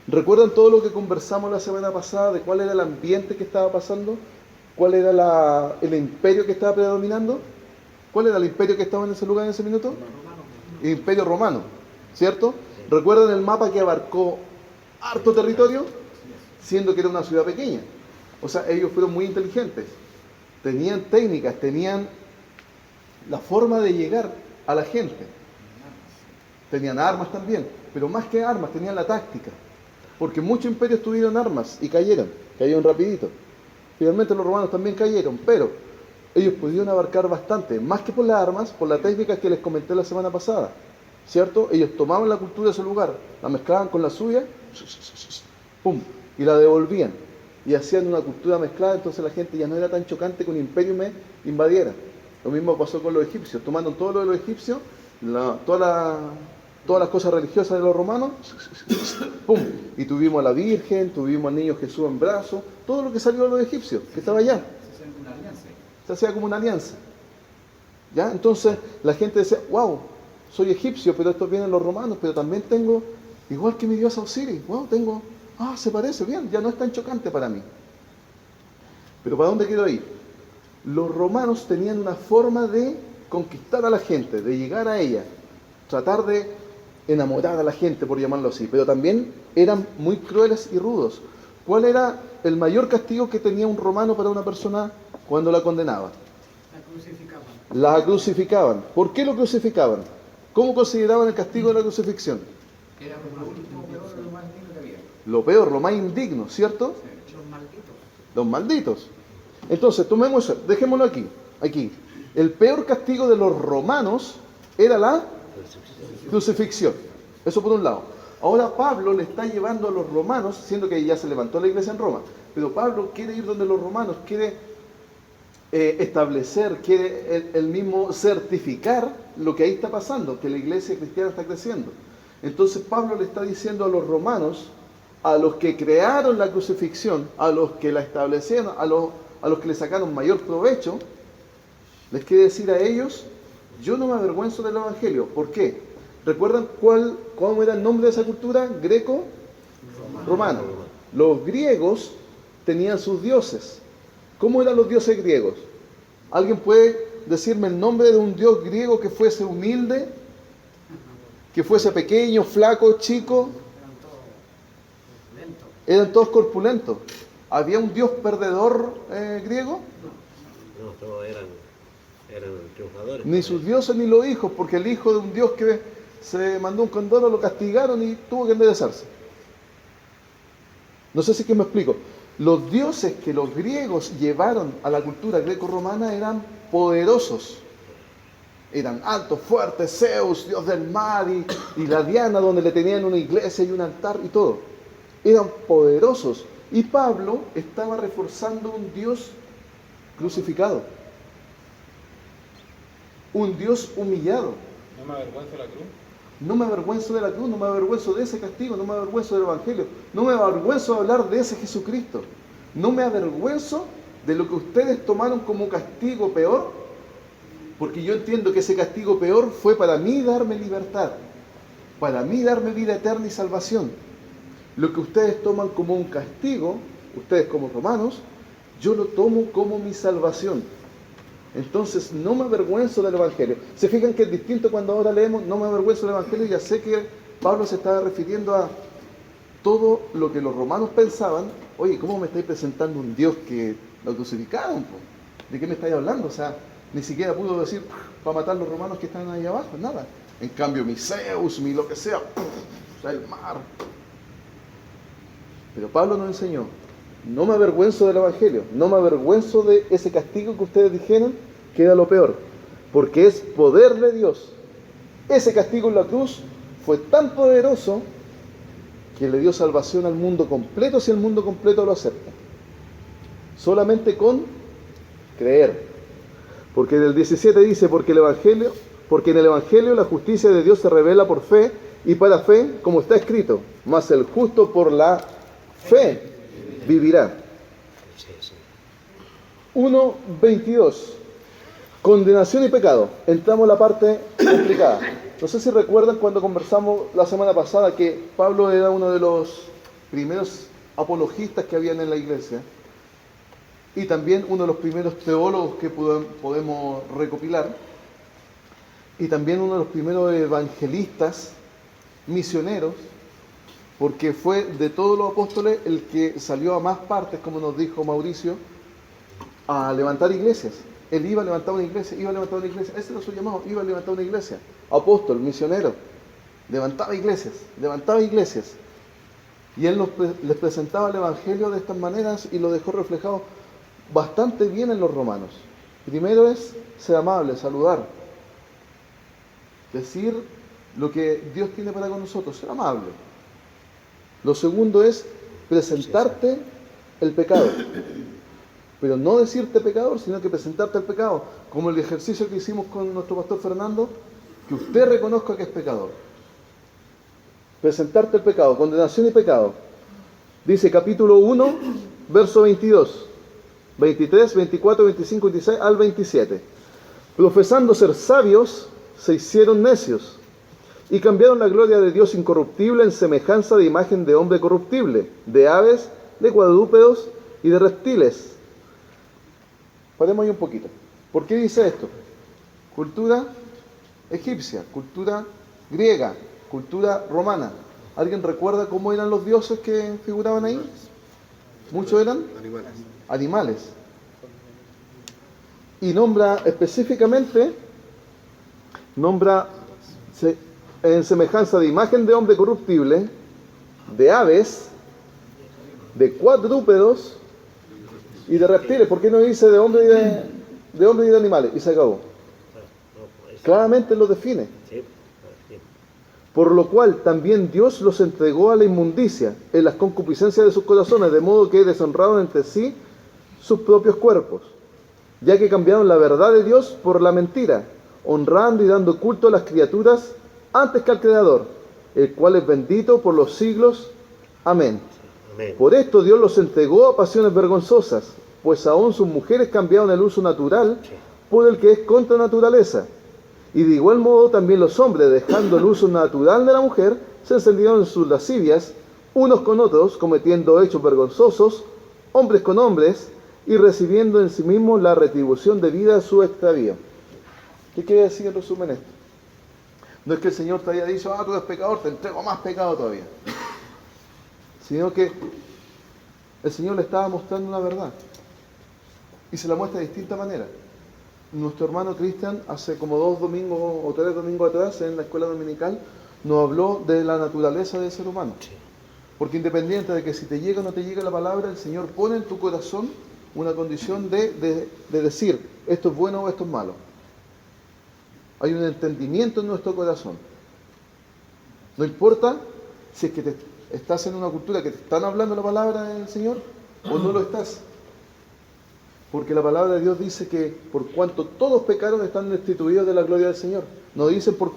¿Recuerdan todo lo que conversamos la semana pasada de cuál era el ambiente que estaba pasando? ¿Cuál era el imperio que estaba predominando? ¿Cuál era el imperio que estaba en ese lugar en ese minuto? El imperio romano, ¿cierto? ¿Recuerdan el mapa que abarcó harto territorio? Siendo que era una ciudad pequeña. O sea, ellos fueron muy inteligentes. Tenían técnicas, tenían la forma de llegar a la gente. Tenían armas también, pero más que armas, tenían la táctica. Porque muchos imperios tuvieron armas y cayeron rapidito. Finalmente los romanos también cayeron, pero ellos pudieron abarcar bastante, más que por las armas, por la técnica que les comenté la semana pasada, ¿cierto? Ellos tomaban la cultura de su lugar, la mezclaban con la suya, ¡pum!, y la devolvían. Y hacían una cultura mezclada, entonces la gente ya no era tan chocante que un imperio me invadiera. Lo mismo pasó con los egipcios, tomaron todo lo de los egipcios, todas las cosas religiosas de los romanos, ¡pum!, y tuvimos a la Virgen, tuvimos al niño Jesús en brazos, todo lo que salió de los egipcios, que estaba allá. Se hacía como una alianza. ¿Ya? Entonces la gente decía, wow, soy egipcio, pero estos vienen los romanos, pero también tengo, igual que mi diosa Osiris, wow, se parece bien, ya no es tan chocante para mí. Pero ¿para dónde quiero ir? Los romanos tenían una forma de conquistar a la gente, de llegar a ella, tratar de enamorar a la gente, por llamarlo así, pero también eran muy crueles y rudos. ¿Cuál era el mayor castigo que tenía un romano para una persona cuando la condenaba? La crucificaban. ¿Por qué lo crucificaban? ¿Cómo consideraban el castigo de la crucifixión? Era lo más digno que había. Lo peor, lo más indigno, ¿cierto? Los malditos. Entonces, tomemos eso, dejémoslo aquí. El peor castigo de los romanos era la crucifixión. Eso por un lado. Ahora Pablo le está llevando a los romanos, siendo que ya se levantó la iglesia en Roma, Pero Pablo quiere ir donde los romanos, quiere establecer, quiere él mismo certificar lo que ahí está pasando, que la iglesia cristiana está creciendo. Entonces Pablo le está diciendo a los romanos, a los que crearon la crucifixión, a los que la establecieron, a los que le sacaron mayor provecho, les quiere decir a ellos, yo no me avergüenzo del evangelio. ¿Por qué? ¿Recuerdan cómo era el nombre de esa cultura? Greco-romano. Los griegos tenían sus dioses. ¿Cómo eran los dioses griegos? ¿Alguien puede decirme el nombre de un dios griego que fuese humilde? Que fuese pequeño, flaco, chico. Eran todos corpulentos. ¿Había un dios perdedor griego? No, todos eran triunfadores. Ni sus dioses ni los hijos, porque el hijo de un dios que se mandó un condoro lo castigaron y tuvo que enderezarse. No sé si que me explico. Los dioses que los griegos llevaron a la cultura greco-romana eran poderosos. Eran altos, fuertes, Zeus, dios del mar, y la Diana, donde le tenían una iglesia y un altar y todo. Eran poderosos. Y Pablo estaba reforzando un Dios crucificado. Un Dios humillado. No me avergüenzo de la cruz. No me avergüenzo de la cruz, no me avergüenzo de ese castigo, no me avergüenzo del Evangelio, no me avergüenzo de hablar de ese Jesucristo. No me avergüenzo de lo que ustedes tomaron como castigo peor, porque yo entiendo que ese castigo peor fue para mí darme libertad, para mí darme vida eterna y salvación. Lo que ustedes toman como un castigo, ustedes como romanos, yo lo tomo como mi salvación. Entonces no me avergüenzo del Evangelio. ¿Se fijan que es distinto cuando ahora leemos no me avergüenzo del Evangelio? Ya sé que Pablo se estaba refiriendo a todo lo que los romanos pensaban. Oye, ¿cómo me estáis presentando un Dios que lo crucificaron? ¿De qué me estáis hablando? O sea, ni siquiera pudo decir para matar a los romanos que están ahí abajo, nada. En cambio, mi Zeus, mi lo que sea, o sea, el mar. Pero Pablo nos enseñó, no me avergüenzo del Evangelio, no me avergüenzo de ese castigo que ustedes dijeron que era lo peor, porque es poder de Dios. Ese castigo en la cruz fue tan poderoso que le dio salvación al mundo completo si el mundo completo lo acepta. Solamente con creer. Porque en el 17 dice, porque en el Evangelio la justicia de Dios se revela por fe y para fe, como está escrito, mas el justo por la fe vivirá. 1:22. Condenación y pecado. Entramos a la parte complicada. No sé si recuerdan cuando conversamos la semana pasada que Pablo era uno de los primeros apologistas que habían en la iglesia y también uno de los primeros teólogos que podemos recopilar y también uno de los primeros evangelistas misioneros, porque fue de todos los apóstoles el que salió a más partes, como nos dijo Mauricio, a levantar iglesias. Él iba a levantar una iglesia, ese era su llamado, iba a levantar una iglesia. Apóstol, misionero, levantaba iglesias. Y él les presentaba el Evangelio de estas maneras y lo dejó reflejado bastante bien en los romanos. Primero es ser amable, saludar, decir lo que Dios tiene para con nosotros, ser amable. Lo segundo es presentarte el pecado. Pero no decirte pecador, sino que presentarte el pecado. Como el ejercicio que hicimos con nuestro pastor Fernando, que usted reconozca que es pecador. Presentarte el pecado, condenación y pecado. Dice capítulo 1, verso 22, 23, 24, 25, 26 al 27. Profesando ser sabios, se hicieron necios y cambiaron la gloria de Dios incorruptible en semejanza de imagen de hombre corruptible, de aves, de cuadrúpedos y de reptiles. Paremos ahí un poquito. ¿Por qué dice esto? Cultura egipcia, cultura griega, cultura romana. ¿Alguien recuerda cómo eran los dioses que figuraban ahí? Muchos eran animales. Y nombra específicamente, en semejanza de imagen de hombre corruptible, de aves, de cuadrúpedos y de reptiles. ¿Por qué no dice de hombre y de animales? Y se acabó. Claramente lo define. Por lo cual también Dios los entregó a la inmundicia en las concupiscencias de sus corazones, de modo que deshonraron entre sí sus propios cuerpos, ya que cambiaron la verdad de Dios por la mentira, honrando y dando culto a las criaturas antes que al Creador, el cual es bendito por los siglos. Amén. Amén. Por esto Dios los entregó a pasiones vergonzosas, pues aún sus mujeres cambiaron el uso natural por el que es contra naturaleza. Y de igual modo también los hombres, dejando el uso natural de la mujer, se encendieron en sus lascivias, unos con otros, cometiendo hechos vergonzosos, hombres con hombres, y recibiendo en sí mismos la retribución debida a su extravío. ¿Qué quiere decir en resumen esto? No es que el Señor te haya dicho, tú eres pecador, te entrego más pecado todavía. Sino que el Señor le estaba mostrando una verdad. Y se la muestra de distinta manera. Nuestro hermano Cristian, hace como 2 domingos o 3 domingos atrás, en la escuela dominical, nos habló de la naturaleza del ser humano. Porque independiente de que si te llega o no te llega la palabra, el Señor pone en tu corazón una condición de decir, esto es bueno o esto es malo. Hay un entendimiento en nuestro corazón. No importa si es que estás en una cultura que te están hablando la palabra del Señor o no lo estás. Porque la palabra de Dios dice que por cuanto todos pecaron están destituidos de la gloria del Señor. No dice por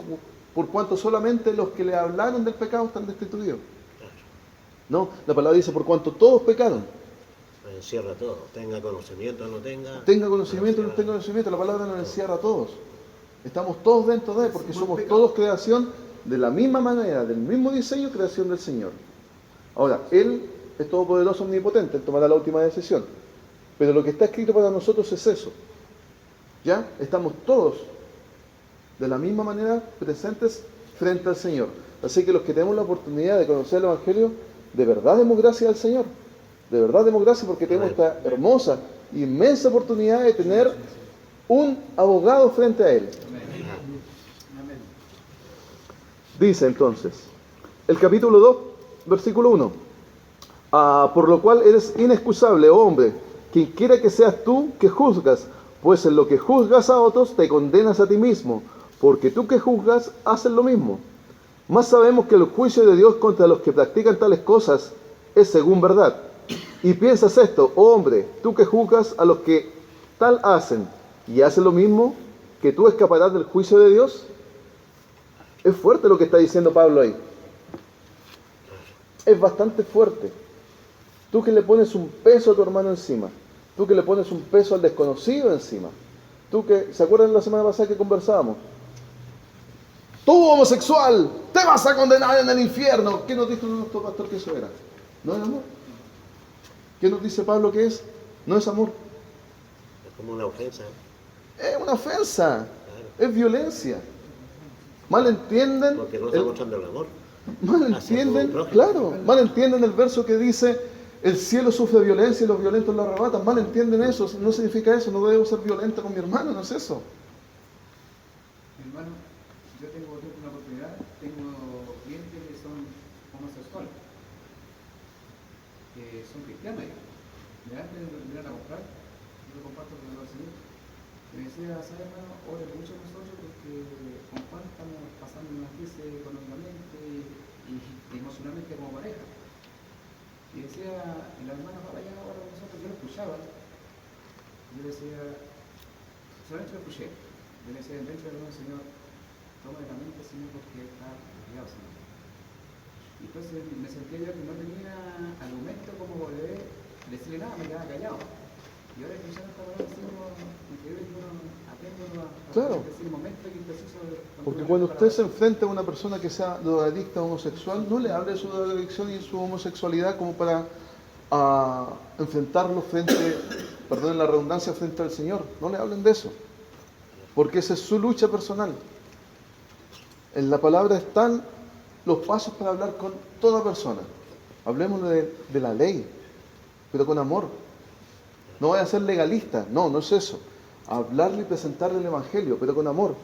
cuanto solamente los que le hablaron del pecado están destituidos. No, la palabra dice por cuanto todos pecaron. Encierra todo, tenga conocimiento o no tenga. Tenga conocimiento o no tenga conocimiento, la palabra nos encierra a todos. Estamos todos dentro de él porque somos todos creación de la misma manera, del mismo diseño, creación del Señor. Ahora, Él es todopoderoso, omnipotente, Él tomará la última decisión. Pero lo que está escrito para nosotros es eso. ¿Ya? Estamos todos de la misma manera presentes frente al Señor. Así que los que tenemos la oportunidad de conocer el Evangelio, de verdad demos gracias al Señor. De verdad demos gracias porque tenemos esta hermosa, inmensa oportunidad de tener un abogado frente a Él. Dice entonces, el capítulo 2, versículo 1. Por lo cual eres inexcusable, oh hombre, quien quiera que seas tú que juzgas, pues en lo que juzgas a otros te condenas a ti mismo, porque tú que juzgas haces lo mismo. Mas sabemos que el juicio de Dios contra los que practican tales cosas es según verdad. Y piensas esto, oh hombre, tú que juzgas a los que tal hacen y hacen lo mismo, que tú escaparás del juicio de Dios. Es fuerte lo que está diciendo Pablo ahí. Es bastante fuerte. Tú que le pones un peso a tu hermano encima. Tú que le pones un peso al desconocido encima. Tú que, ¿se acuerdan la semana pasada que conversábamos? Tú homosexual, te vas a condenar en el infierno. ¿Qué nos dijo nuestro pastor que eso era? ¿No es amor? ¿Qué nos dice Pablo que es? No es amor. Es como una ofensa. Es una ofensa. Claro. Es violencia. Mal entienden. Porque no está mostrando el amor. Mal entienden, claro. Mal entienden el verso que dice: el cielo sufre violencia y los violentos lo arrebatan. Mal entienden eso. No significa eso. No debo ser violento con mi hermano. No es eso. Mi hermano, yo tengo una oportunidad. Tengo clientes que son homosexuales, que son cristianos, digamos. De antes de venir a comprar, yo lo comparto con el Señor. Me decía, ¿sabes, hermano? Ore mucho nosotros porque con Juan estamos pasando una crisis económicamente y emocionalmente como pareja. Y decía, y la hermana para allá ahora nosotros, yo lo escuchaba. Yo decía, solamente lo escuché. Yo le decía, dentro del Señor, toma de la mente, Señor, porque está confiado, Señor. Y entonces me sentía yo que no tenía argumento como poder decirle nada, me quedaba callado. Y ahora escuchando esta palabra, decimos, increíble que uno aprende a decir el momento y preciso. Porque cuando usted se enfrenta a una persona que sea drogadicta o homosexual, no le hable de su drogadicción y su homosexualidad como para enfrentarlo frente, perdón la redundancia, frente al Señor. No le hablen de eso. Porque esa es su lucha personal. En la palabra están los pasos para hablar con toda persona. Hablemos de la ley, pero con amor. No voy a ser legalista, no es eso. Hablarle y presentarle el Evangelio, pero con amor.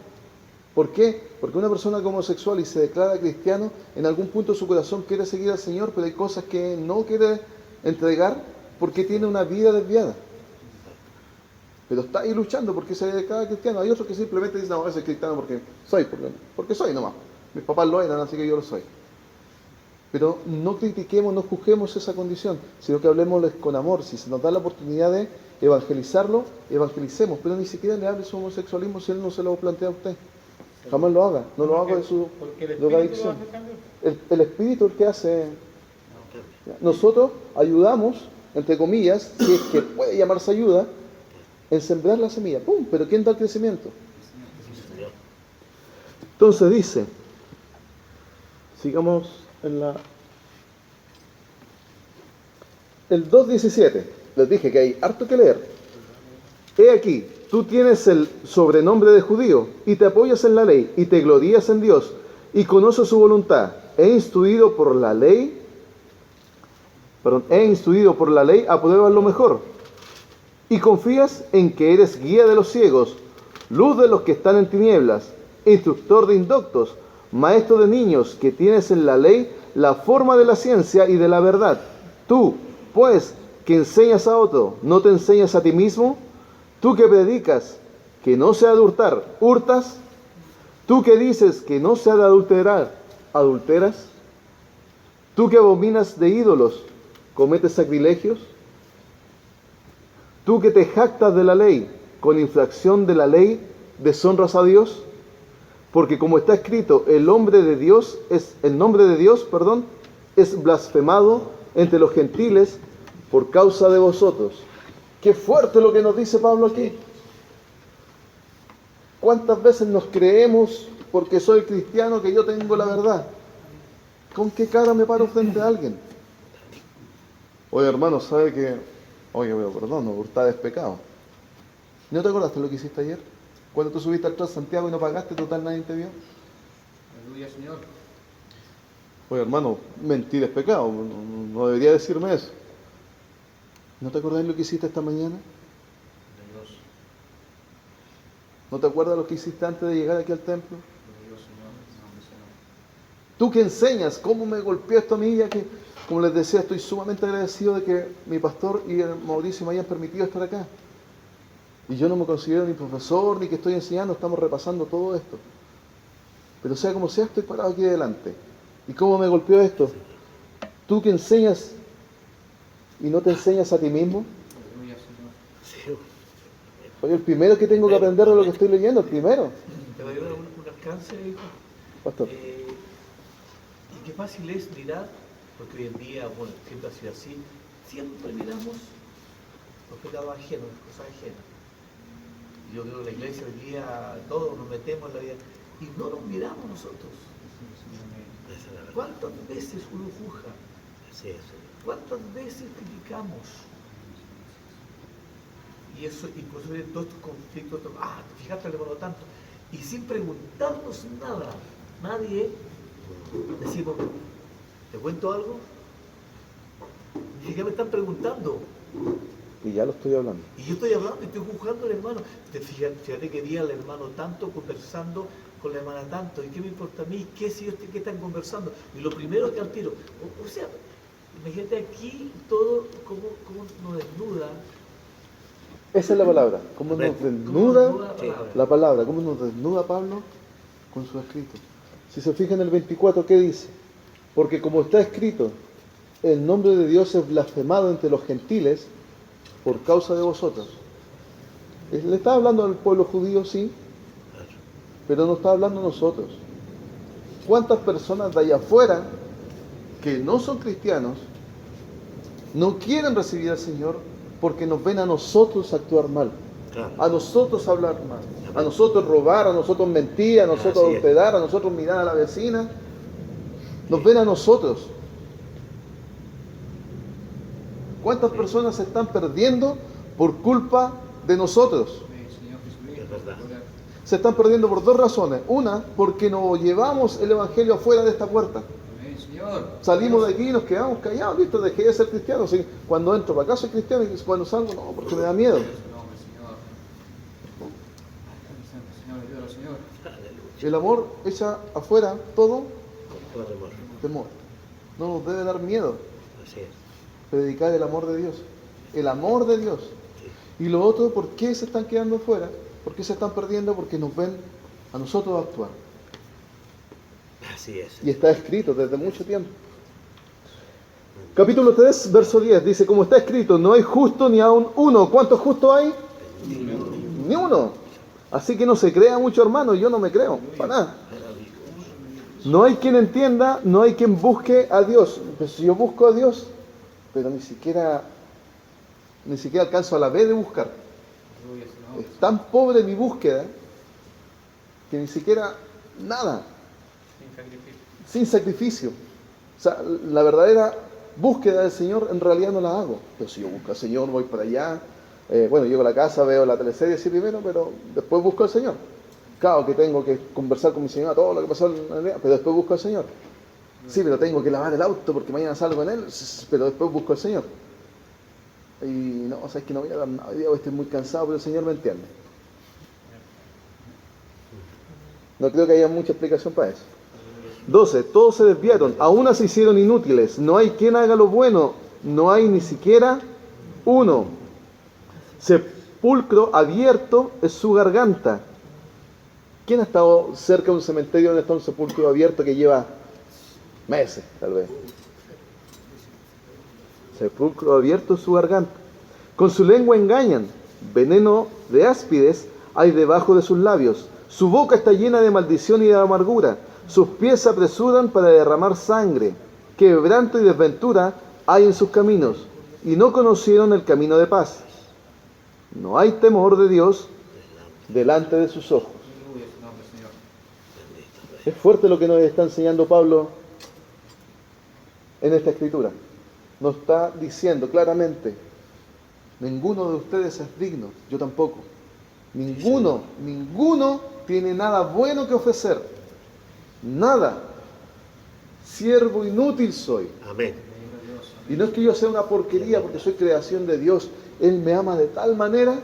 ¿Por qué? Porque una persona homosexual y se declara cristiano, en algún punto de su corazón quiere seguir al Señor, pero hay cosas que no quiere entregar porque tiene una vida desviada. Pero está ahí luchando porque se declara cristiano. Hay otros que simplemente dicen, no, ese es cristiano porque soy nomás. Mis papás lo eran, así que yo lo soy. Pero no critiquemos, no juzguemos esa condición, sino que hablemosles con amor. Si se nos da la oportunidad de evangelizarlo, evangelicemos, pero ni siquiera le hable su homosexualismo si él no se lo plantea a usted. Jamás lo haga, no lo haga de su Porque el drogadicción. espíritu lo hace cambiar. El espíritu es el que hace. Nosotros ayudamos, entre comillas, si es que puede llamarse ayuda, en sembrar la semilla. ¡Pum! Pero ¿quién da el crecimiento? Entonces dice, sigamos en el 2.17. Les dije que hay harto que leer. He aquí, tú tienes el sobrenombre de judío y te apoyas en la ley y te glorías en Dios y conoces su voluntad. He instruido por la ley, apruebas lo mejor y confías en que eres guía de los ciegos, luz de los que están en tinieblas, instructor de indoctos, maestro de niños, que tienes en la ley la forma de la ciencia y de la verdad. Tú, pues, que enseñas a otro, ¿no te enseñas a ti mismo? Tú que predicas que no se ha de hurtar, ¿hurtas? Tú que dices que no se ha de adulterar, ¿adulteras? Tú que abominas de ídolos, ¿cometes sacrilegios? Tú que te jactas de la ley, con infracción de la ley, ¿deshonras a Dios? Porque como está escrito, el nombre de Dios, es blasfemado entre los gentiles por causa de vosotros. Qué fuerte lo que nos dice Pablo aquí. ¿Cuántas veces nos creemos porque soy cristiano que yo tengo la verdad? ¿Con qué cara me paro frente a alguien? Oye, hermano, ¿sabe que? Oye, pero perdón, hurtar es pecado. ¿No te acordaste lo que hiciste ayer? Cuando tú subiste al Transantiago y no pagaste, total nadie te vio. Aleluya, Señor. Oye, hermano, mentir es pecado. No debería decirme eso. ¿No te acordás lo que hiciste esta mañana? ¿No te acuerdas lo que hiciste antes de llegar aquí al templo? Tú que enseñas cómo me golpeó esto a mí, ya que, como les decía, estoy sumamente agradecido de que mi pastor y el Mauricio me hayan permitido estar acá. Y yo no me considero ni profesor, ni que estoy enseñando, estamos repasando todo esto. Pero sea como sea, estoy parado aquí adelante. ¿Y cómo me golpeó esto? Tú que enseñas y no te enseñas a ti mismo. Soy el primero que tengo que aprender de lo que estoy leyendo, el primero. Te va a ayudar un alcance, hijo. Pastor. Y qué fácil es mirar, porque hoy en día, bueno, siempre ha sido así, siempre miramos los pecados ajenos, las cosas ajenas. Yo creo que la iglesia hoy día todos nos metemos en la vida y no nos miramos nosotros. ¿Cuántas veces uno juzga? ¿Cuántas veces criticamos? Y eso, incluso en todos estos conflictos, te fijaste, le pongo tanto, y sin preguntarnos nada, nadie decimos, ¿te cuento algo? Ni siquiera me están preguntando. Y ya lo estoy hablando. Y yo estoy hablando y estoy juzgando al hermano. Fíjate que vi al hermano tanto conversando con la hermana tanto. ¿Y qué me importa a mí? ¿Qué si qué están conversando? Y lo primero es que al tiro. O sea, imagínate aquí todo cómo nos desnuda. Esa es la palabra. ¿Cómo nos desnuda la palabra? ¿Cómo nos desnuda Pablo con su escrito? Si se fijan en el 24, ¿qué dice? Porque como está escrito, el nombre de Dios es blasfemado entre los gentiles por causa de vosotros. Le está hablando al pueblo judío, sí, pero no está hablando a nosotros. ¿Cuántas personas de allá afuera que no son cristianos no quieren recibir al Señor porque nos ven a nosotros actuar mal, a nosotros hablar mal, a nosotros robar, a nosotros mentir, a nosotros adulterar, a nosotros mirar a la vecina? Nos ven a nosotros. ¿Cuántas personas se están perdiendo por culpa de nosotros? Se están perdiendo por dos razones. Una, porque nos llevamos el Evangelio afuera de esta puerta. Salimos de aquí y nos quedamos callados. Listo, dejé de ser cristiano. ¿Sí? Cuando entro para acá soy cristiano y cuando salgo no, porque me da miedo. El amor echa afuera todo temor. No nos debe dar miedo predicar el amor de Dios. El amor de Dios. Y lo otro, ¿por qué se están quedando fuera? ¿Por qué se están perdiendo? Porque nos ven a nosotros actuar. Así es. Y está escrito desde mucho tiempo. Capítulo 3, verso 10, dice, como está escrito, no hay justo ni aun uno. ¿Cuántos justos hay? Ni uno. Así que no se crea mucho, hermano, yo no me creo, para nada. No hay quien entienda, no hay quien busque a Dios. Pues yo busco a Dios, pero ni siquiera alcanzo a la vez de buscar. Es tan pobre mi búsqueda que ni siquiera nada. Sin sacrificio. O sea, la verdadera búsqueda del Señor en realidad no la hago. Pero si yo busco al Señor, voy para allá. Llego a la casa, veo la teleserie sí primero, pero después busco al Señor. Claro que tengo que conversar con mi Señor todo lo que pasó en el día, pero después busco al Señor. Sí, pero tengo que lavar el auto porque mañana salgo en él, pero después busco al Señor. Y no, o sea, es que no voy a dar nada, hoy día estoy muy cansado, pero el Señor me entiende. No creo que haya mucha explicación para eso. 12. Todos se desviaron, a una se hicieron inútiles. No hay quien haga lo bueno, no hay ni siquiera uno. Sepulcro abierto es su garganta. ¿Quién ha estado cerca de un cementerio donde está un sepulcro abierto que lleva meses, tal vez? Sepulcro abierto es su garganta. Con su lengua engañan, veneno de áspides hay debajo de sus labios. Su boca está llena de maldición y de amargura. Sus pies se apresuran para derramar sangre. Quebranto y desventura hay en sus caminos, y no conocieron el camino de paz. No hay temor de Dios delante de sus ojos. Es fuerte lo que nos está enseñando Pablo en esta escritura. Nos está diciendo claramente, ninguno de ustedes es digno, yo tampoco. Ninguno tiene nada bueno que ofrecer. Nada. Siervo inútil soy. Amén. Y no es que yo sea una porquería porque soy creación de Dios. Él me ama de tal manera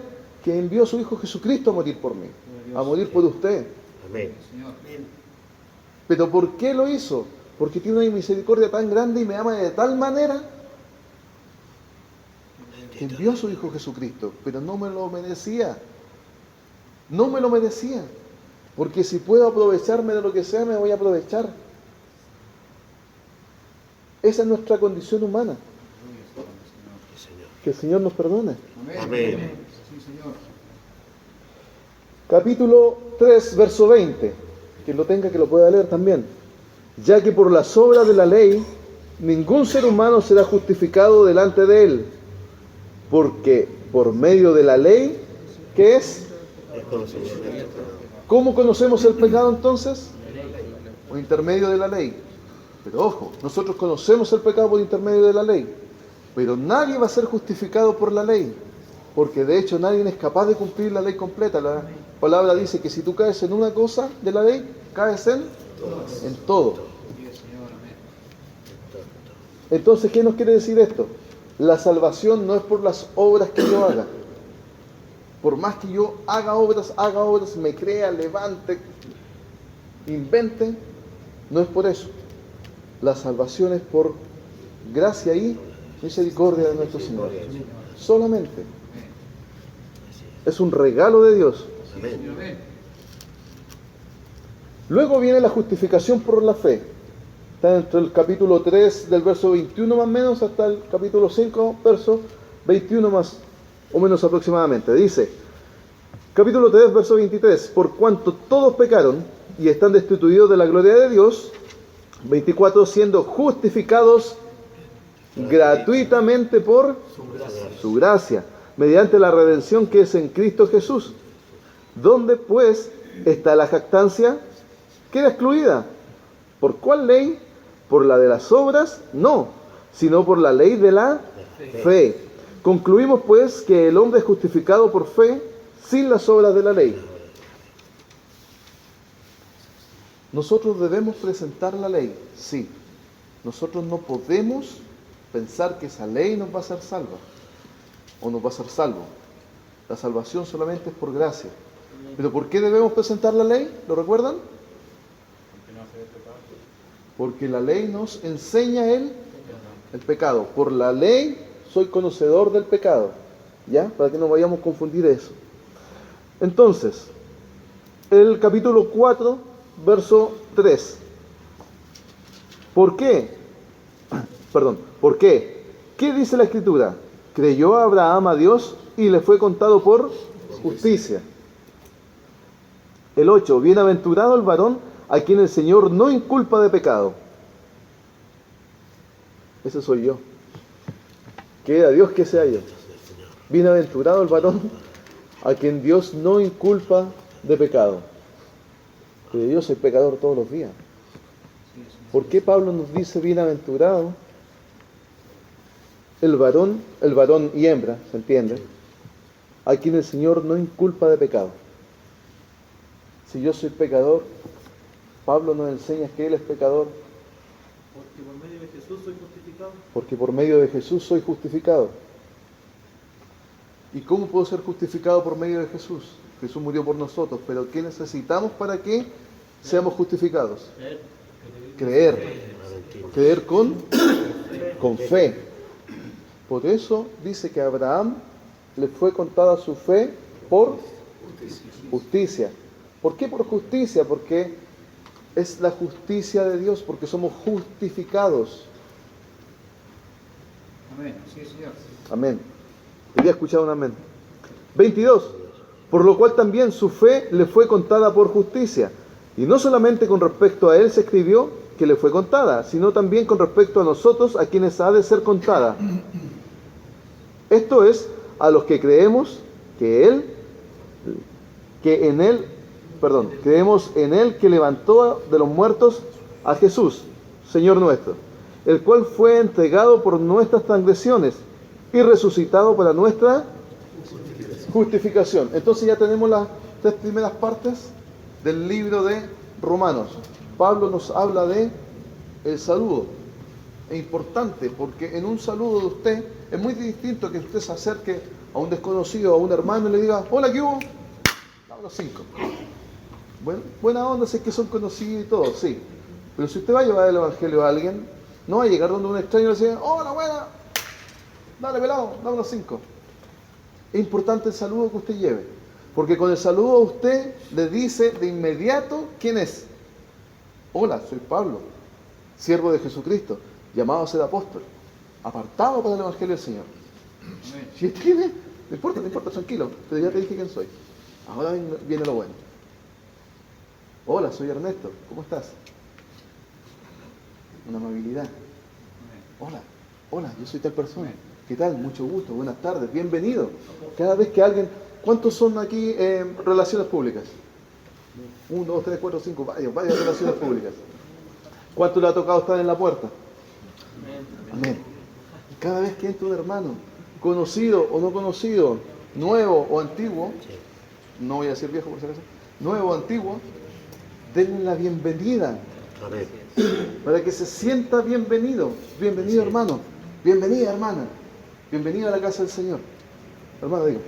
que envió a su Hijo Jesucristo a morir por mí, a morir por usted. Amén. ¿Pero por qué lo hizo? Porque tiene una misericordia tan grande y me ama de tal manera que envió a su Hijo Jesucristo, pero no me lo merecía. No me lo merecía. Porque si puedo aprovecharme de lo que sea, me voy a aprovechar. Esa es nuestra condición humana. Que el Señor nos perdone. Amén. Capítulo 3, verso 20. Quien lo tenga, que lo pueda leer también. Ya que por las obras de la ley, ningún ser humano será justificado delante de él. Porque por medio de la ley, ¿qué es? ¿Cómo conocemos el pecado entonces? Por intermedio de la ley. Pero ojo, nosotros conocemos el pecado por intermedio de la ley. Pero nadie va a ser justificado por la ley. Porque de hecho nadie es capaz de cumplir la ley completa. La palabra dice que si tú caes en una cosa de la ley, caes en todo. Entonces, ¿qué nos quiere decir esto? La salvación no es por las obras que yo haga. Por más que yo haga obras, me crea, levante, invente, no es por eso. La salvación es por gracia y misericordia de nuestro Señor. Solamente. Es un regalo de Dios. Luego viene la justificación por la fe. Está entre el capítulo 3 del verso 21 más o menos hasta el capítulo 5, verso 21 más o menos aproximadamente. Dice, capítulo 3, verso 23, por cuanto todos pecaron y están destituidos de la gloria de Dios. 24, siendo justificados gratuitamente por su gracia, mediante la redención que es en Cristo Jesús. ¿Dónde pues está la jactancia? Queda excluida. ¿Por cuál ley? ¿Por la de las obras? No, sino por la ley de la fe. Concluimos pues que el hombre es justificado por fe sin las obras de la ley. Nosotros debemos presentar la ley, sí. Nosotros no podemos pensar que esa ley nos va a hacer salva o nos va a hacer salvo. La salvación solamente es por gracia. ¿Pero por qué debemos presentar la ley? ¿Lo recuerdan? Porque la ley nos enseña el pecado. Por la ley soy conocedor del pecado. ¿Ya? Para que no vayamos a confundir eso. Entonces, el capítulo 4, verso 3. ¿Por qué? Perdón, ¿por qué? ¿Qué dice la Escritura? Creyó Abraham a Dios y le fue contado por justicia. El 8, bienaventurado el varón a quien el Señor no inculpa de pecado. Ese soy yo. Quiera Dios que sea yo. Bienaventurado el varón a quien Dios no inculpa de pecado. Pero yo soy pecador todos los días. ¿Por qué Pablo nos dice bienaventurado el varón y hembra, se entiende, a quien el Señor no inculpa de pecado? Si yo soy pecador, Pablo nos enseña que Él es pecador. Porque por medio de Jesús soy justificado. Porque por medio de Jesús soy justificado. ¿Y cómo puedo ser justificado por medio de Jesús? Jesús murió por nosotros, pero ¿qué necesitamos para que seamos justificados? Creer con fe. Por eso dice que a Abraham le fue contada su fe por justicia. ¿Por qué por justicia? Porque es la justicia de Dios, porque somos justificados. Amén. Sí, Señor. Amén. Quería escuchar un amén. 22. Por lo cual también su fe le fue contada por justicia. Y no solamente con respecto a él se escribió que le fue contada, sino también con respecto a nosotros, a quienes ha de ser contada. Esto es, a los que creemos creemos en él que levantó de los muertos a Jesús, Señor nuestro, el cual fue entregado por nuestras transgresiones y resucitado para nuestra justificación. Entonces ya tenemos las 3 primeras partes del libro de Romanos. Pablo nos habla de el saludo. Es importante porque en un saludo de usted es muy distinto que usted se acerque a un desconocido, a un hermano y le diga: hola, ¿qué hubo? Vámonos 5. Buena onda, sé que son conocidos y todo, sí. Pero si usted va a llevar el evangelio a alguien, no va a llegar donde un extraño y le dice: hola, buena, dale pelado, vámonos 5. Es importante el saludo que usted lleve, porque con el saludo a usted le dice de inmediato quién es. Hola, soy Pablo, siervo de Jesucristo, llamado a ser apóstol, apartado para el evangelio del Señor. Si tiene, no importa, tranquilo, pero ya te dije quién soy. Ahora viene lo bueno. Hola, soy Ernesto, ¿cómo estás? Una amabilidad. Hola, yo soy tal persona. ¿Qué tal? Mucho gusto, buenas tardes, bienvenido. Cada vez que alguien... ¿Cuántos son aquí relaciones públicas? 1, 2, 3, 4, 5, varias relaciones públicas. ¿Cuánto le ha tocado estar en la puerta? Amén. Cada vez que entra un hermano, conocido o no conocido, nuevo o antiguo, no voy a decir viejo por si acaso, nuevo o antiguo, denle la bienvenida. Amén. Para que se sienta bienvenido. Bienvenido, hermano. Bienvenida, hermana. Bienvenido a la casa del Señor. Hermano, digo.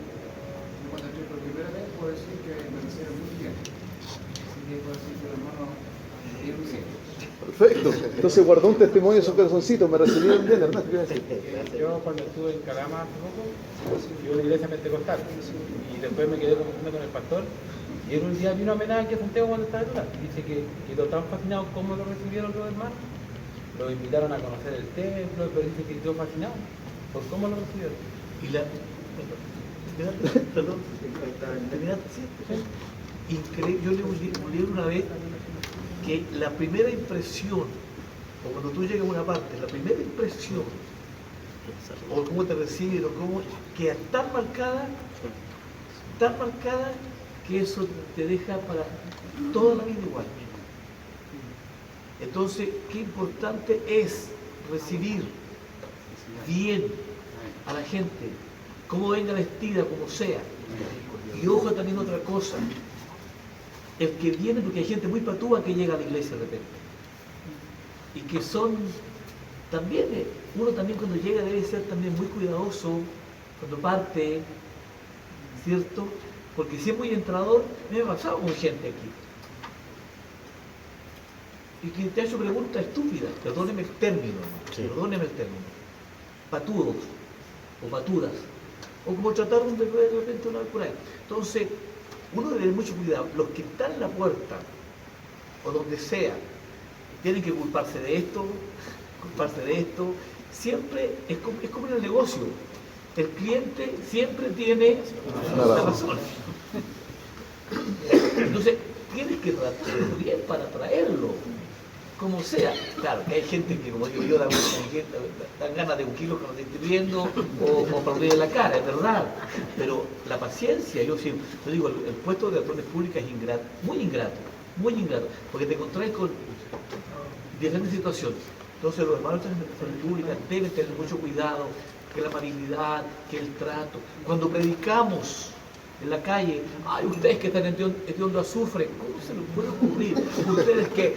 Cuando entré por primera vez, puedo decir que me recibieron muy bien. Así que puedo decir que el hermano bien recibido. Perfecto. Entonces guardó un testimonio de su corazoncito. Me recibieron bien, hermano. ¿Qué iba a decir? Yo cuando estuve en Calama hace poco, fui a una iglesia pentecostal y después me quedé conversando con el pastor y él un día vino a homenaje aquí a Santiago cuando estaba en Tula. Dice que quedó tan fascinado cómo lo recibieron los hermanos. Lo invitaron a conocer el templo, pero dice que quedó fascinado por cómo lo recibieron. Y perdón, increíble. Yo leí un libro una vez que la primera impresión, o cuando tú llegas a una parte, la primera impresión, o cómo te reciben, o cómo queda tan marcada, que eso te deja para toda la vida igual. Entonces, qué importante es recibir bien a la gente, como venga vestida, como sea. Y ojo también otra cosa, el que viene, porque hay gente muy patúa que llega a la iglesia de repente, y que son también, uno también cuando llega debe ser también muy cuidadoso cuando parte, ¿cierto? Porque si es muy entrador, me ha pasado con gente aquí y que te ha hecho preguntas estúpidas, perdóneme el término, patudos o patudas, o como trataron de repente una vez por ahí. Entonces, uno debe tener mucho cuidado. Los que están en la puerta, o donde sea, tienen que culparse de esto, siempre es como en el negocio, el cliente siempre tiene la razón. Entonces, tienes que tratar bien para traerlo, como sea. Claro, que hay gente que, como digo yo, dan ganas de un kilo que no estoy viendo o para abrir la cara, es verdad. Pero la paciencia, yo digo, el puesto de relaciones públicas es ingrato, muy ingrato, porque te encontrás con diferentes situaciones. Entonces, los hermanos de las relaciones públicas deben tener mucho cuidado, que la amabilidad, que el trato. Cuando predicamos en la calle, ay, ustedes que están hediondo azufre, ¿cómo se les puede ocurrir? Ustedes que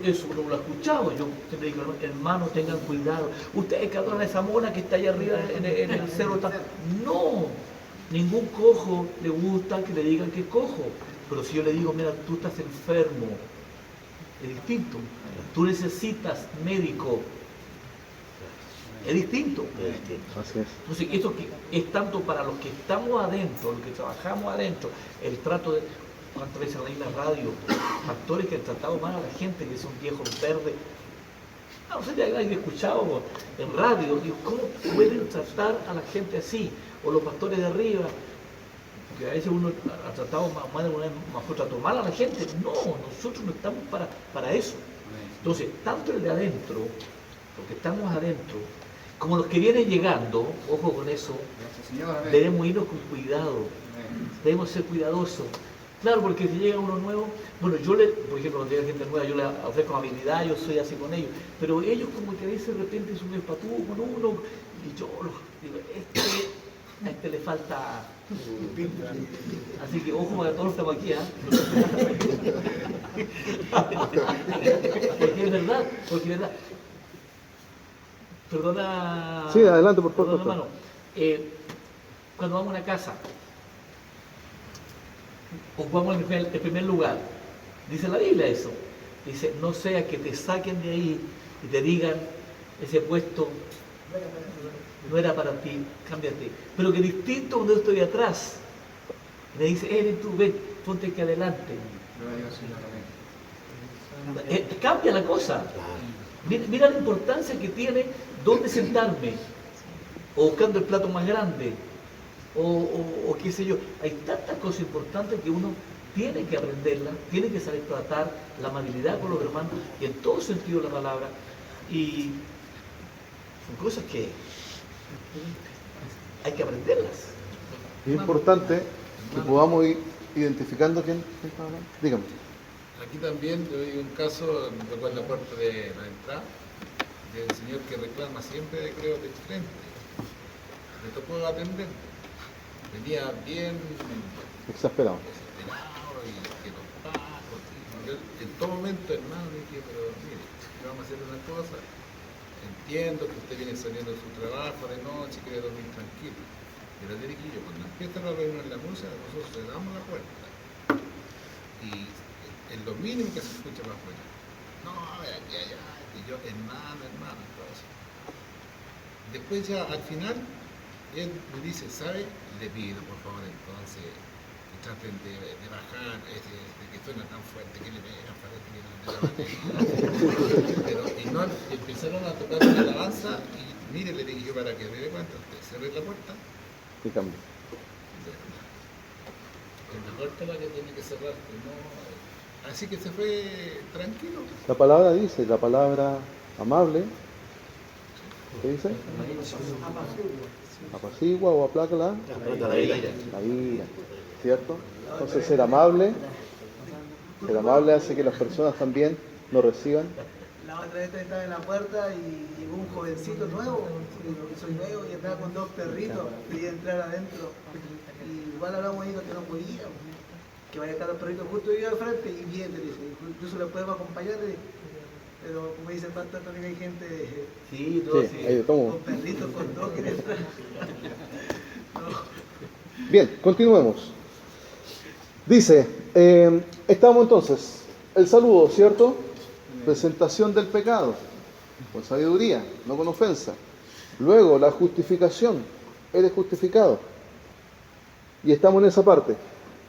eso no lo he escuchado. Yo siempre digo, hermanos, tengan cuidado. Ustedes que adoran a esa mona que está allá arriba en el cerro. No, ningún cojo le gusta que le digan que es cojo. Pero si yo le digo, mira, tú estás enfermo, es distinto. Tú necesitas médico. Es distinto. Así es. Entonces, esto que es tanto para los que estamos adentro, los que trabajamos adentro, el trato de, ¿cuántas veces en la radio? Pastores que han tratado mal a la gente, que son viejos verdes. No sé, ya he escuchado en radio, digo, ¿cómo pueden tratar a la gente así? O los pastores de arriba, que a veces uno ha tratado más de una vez, tratado mal a la gente. No, nosotros no estamos para eso. Entonces, tanto el de adentro, los que estamos adentro, como los que vienen llegando, ojo con eso, debemos irnos con cuidado, debemos ser cuidadosos. Claro, porque si llega uno nuevo, bueno, yo por ejemplo, cuando llega gente nueva, yo le ofrezco habilidad, yo soy así con ellos, pero ellos como que a veces de repente son medio patúos con uno, y yo digo, a este le falta. Así que ojo para todos los que estamos aquí, porque es verdad, Perdona. Sí, adelante, por favor. Perdona, hermano. Cuando vamos a una casa, ocupamos el primer lugar. Dice la Biblia eso. Dice, no sea que te saquen de ahí y te digan, ese puesto no era para ti, cámbiate. Pero que distinto cuando yo estoy atrás. Y me dice, eres tú, ven, ponte aquí adelante. Cambia la cosa. Mira la importancia que tiene dónde sentarme, o buscando el plato más grande, o qué sé yo. Hay tantas cosas importantes que uno tiene que aprenderlas, tiene que saber tratar la amabilidad con los hermanos, y en todo sentido de la palabra. Y son cosas que hay que aprenderlas. Es importante que podamos ir identificando quién está hablando. Dígame. Aquí también yo vi un caso, me tocó en la puerta de la entrada, del señor que reclama siempre, creo, de frente. Me tocó atender. Venía bien Exasperado. y que los pagos. Yo en todo momento, hermano, dije, pero mire, vamos a hacer una cosa. Entiendo que usted viene saliendo de su trabajo de noche y quiere dormir tranquilo. Pero diré que yo, cuando empieza la reunión en la música, nosotros le damos la puerta. Y es lo mínimo que se escucha más afuera. No, a ver, aquí, allá, y yo, hermano, todo eso. Después ya, al final, él me dice, ¿sabe? Le pido, por favor, entonces, que traten de bajar, de que suena tan fuerte, que le pegan, parece que no le da batería. Pero, y no, empezaron a tocar una alabanza, y mire, le dije yo, para que me dé cuenta, usted cerré la puerta. Y cambia. Es la puerta la que tiene que cerrar, no. Así que se fue tranquilo. La palabra dice, la palabra amable, ¿qué dice? Apacigua o aplaca la ira, ¿cierto? Entonces ser amable hace que las personas también nos reciban. La otra vez estaba en la puerta y llegó un jovencito nuevo, porque soy nuevo, y entraba con dos perritos, quería entrar adentro. Y igual hablamos ahí que no podía, que vaya a estar los perritos justo ahí al frente y bien, le dice, incluso le podemos acompañar, pero como dice el pastor, también hay gente sí, hay de todo. con perritos, con dos que entrar. Bien, continuemos. Dice, estamos entonces, el saludo, ¿cierto? Presentación del pecado, con sabiduría, no con ofensa. Luego, la justificación, eres justificado. Y estamos en esa parte.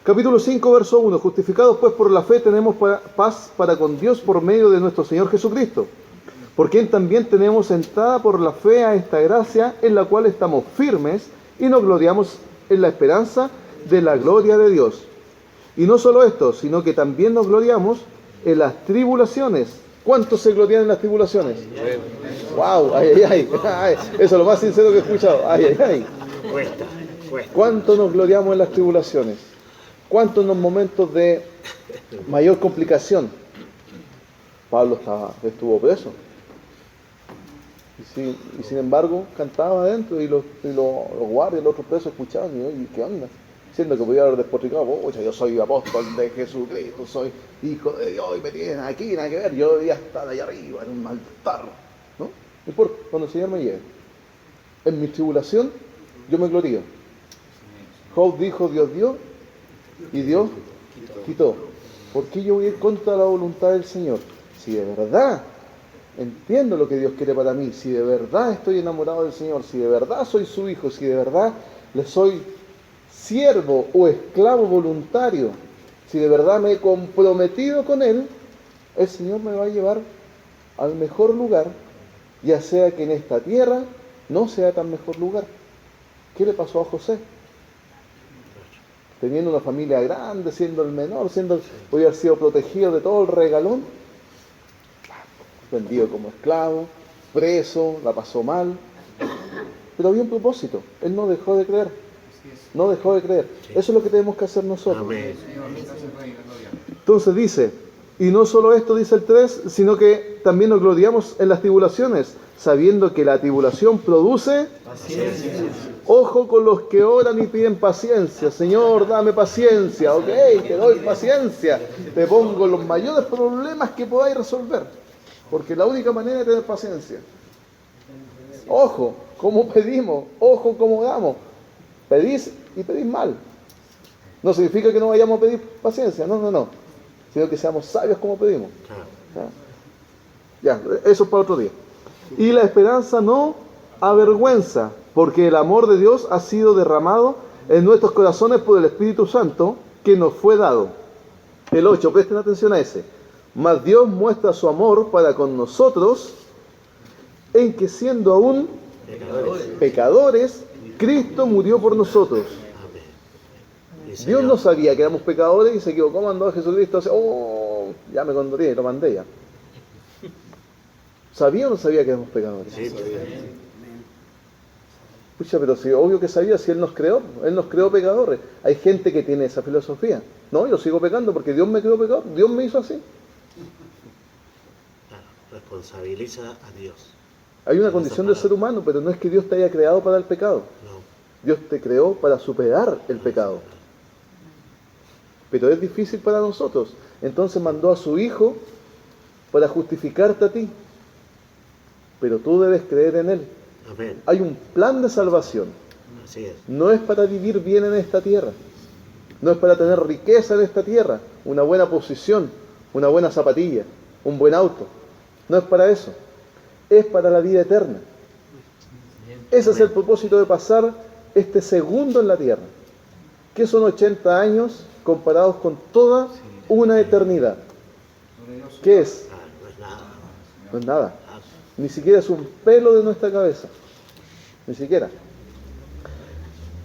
Capítulo 5, verso 1. Justificados pues por la fe tenemos paz para con Dios por medio de nuestro Señor Jesucristo, por quien también tenemos entrada por la fe a esta gracia en la cual estamos firmes y nos gloriamos en la esperanza de la gloria de Dios. Y no solo esto, sino que también nos gloriamos en las tribulaciones. ¿Cuántos se glorian en las tribulaciones? ¡Wow! ¡Ay, ay, ay! Ay, eso es lo más sincero que he escuchado. ¡Ay, ay, ay! Cuesta. ¿Cuánto nos gloriamos en las tribulaciones? ¿Cuánto en los momentos de mayor complicación? Pablo estuvo preso. Y sin embargo, cantaba adentro y los guardias, los otros presos escuchaban y oye, ¿qué onda? Siendo que podía haber despotricado, oye, yo soy apóstol de Jesucristo, soy hijo de Dios y me tienen aquí, nada que ver, yo debería estar allá arriba en un altar. ¿No? No importa, cuando el Señor me lleve. En mi tribulación, yo me glorío. Job dijo, Dios dio y Dios quitó. ¿Por qué yo voy a ir contra la voluntad del Señor? Si de verdad entiendo lo que Dios quiere para mí, si de verdad estoy enamorado del Señor, si de verdad soy su hijo, si de verdad le soy siervo o esclavo voluntario, si de verdad me he comprometido con Él, el Señor me va a llevar al mejor lugar, ya sea que en esta tierra no sea tan mejor lugar. ¿Qué le pasó a José? Teniendo una familia grande, siendo el menor, podía haber sido protegido de todo el regalón, vendido como esclavo, preso, la pasó mal, pero había un propósito. Él no dejó de creer. No dejó de creer. Eso es lo que tenemos que hacer nosotros. Entonces dice, y no solo esto, dice el 3, sino que también nos gloriamos en las tribulaciones, sabiendo que la tribulación produce paciencia. Ojo con los que oran y piden paciencia. Señor, dame paciencia. Ok, te doy paciencia. Te pongo los mayores problemas que podáis resolver. Porque la única manera de tener paciencia. Ojo, cómo pedimos. Ojo, cómo damos. Pedís y pedís mal. No significa que no vayamos a pedir paciencia. No. Sino que seamos sabios como pedimos. Ya, eso es para otro día. Y la esperanza no avergüenza, porque el amor de Dios ha sido derramado en nuestros corazones por el Espíritu Santo que nos fue dado. El 8, presten atención a ese. Mas Dios muestra su amor para con nosotros en que siendo aún pecadores, Cristo murió por nosotros. Dios no sabía que éramos pecadores y se equivocó, mandó a Jesucristo. Ya me condorí, lo mandé ya. ¿Sabía o no sabía que éramos pecadores? Sí. Pucha, pero si obvio que sabía, si Él nos creó pecadores. Hay gente que tiene esa filosofía. No, yo sigo pecando porque Dios me creó pecador, Dios me hizo así. Claro, responsabiliza a Dios. Hay una condición del ser humano, pero no es que Dios te haya creado para el pecado. No. Dios te creó para superar el pecado. Pero es difícil para nosotros. Entonces mandó a su Hijo para justificarte a ti. Pero tú debes creer en Él. Amén. Hay un plan de salvación. Así es. No es para vivir bien en esta tierra. No es para tener riqueza en esta tierra, una buena posición, una buena zapatilla, un buen auto. No es para eso. Es para la vida eterna. Ese es el propósito de pasar este segundo en la tierra. ¿Qué son 80 años comparados con toda una eternidad? ¿Qué es? No es nada. No es nada. Ni siquiera es un pelo de nuestra cabeza. Ni siquiera.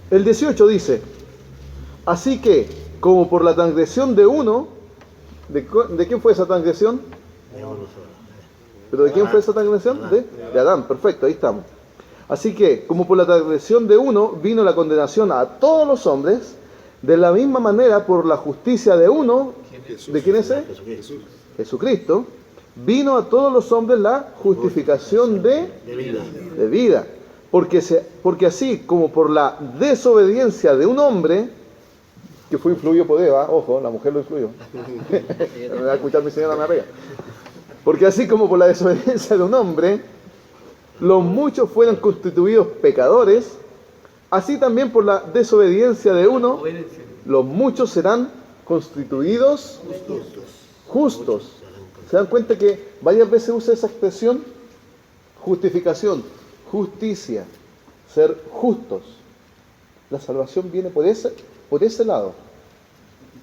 El 18 dice, así que, como por la transgresión de uno, ¿de quién fue esa transgresión? De uno solo. ¿Pero de quién fue esa transgresión? De Adán, perfecto, ahí estamos. Así que, como por la transgresión de uno vino la condenación a todos los hombres, de la misma manera por la justicia de uno, ¿de quién es él? Jesucristo, vino a todos los hombres la justificación de vida. Porque así como por la desobediencia de un hombre, que fue influido por Eva, ojo, la mujer lo influyó. Me va a escuchar mi señora, me pega. Porque así como por la desobediencia de un hombre, los muchos fueron constituidos pecadores, así también por la desobediencia de uno, los muchos serán constituidos justos. ¿Se dan cuenta que varias veces usa esa expresión? Justificación, justicia, ser justos. La salvación viene por ese lado.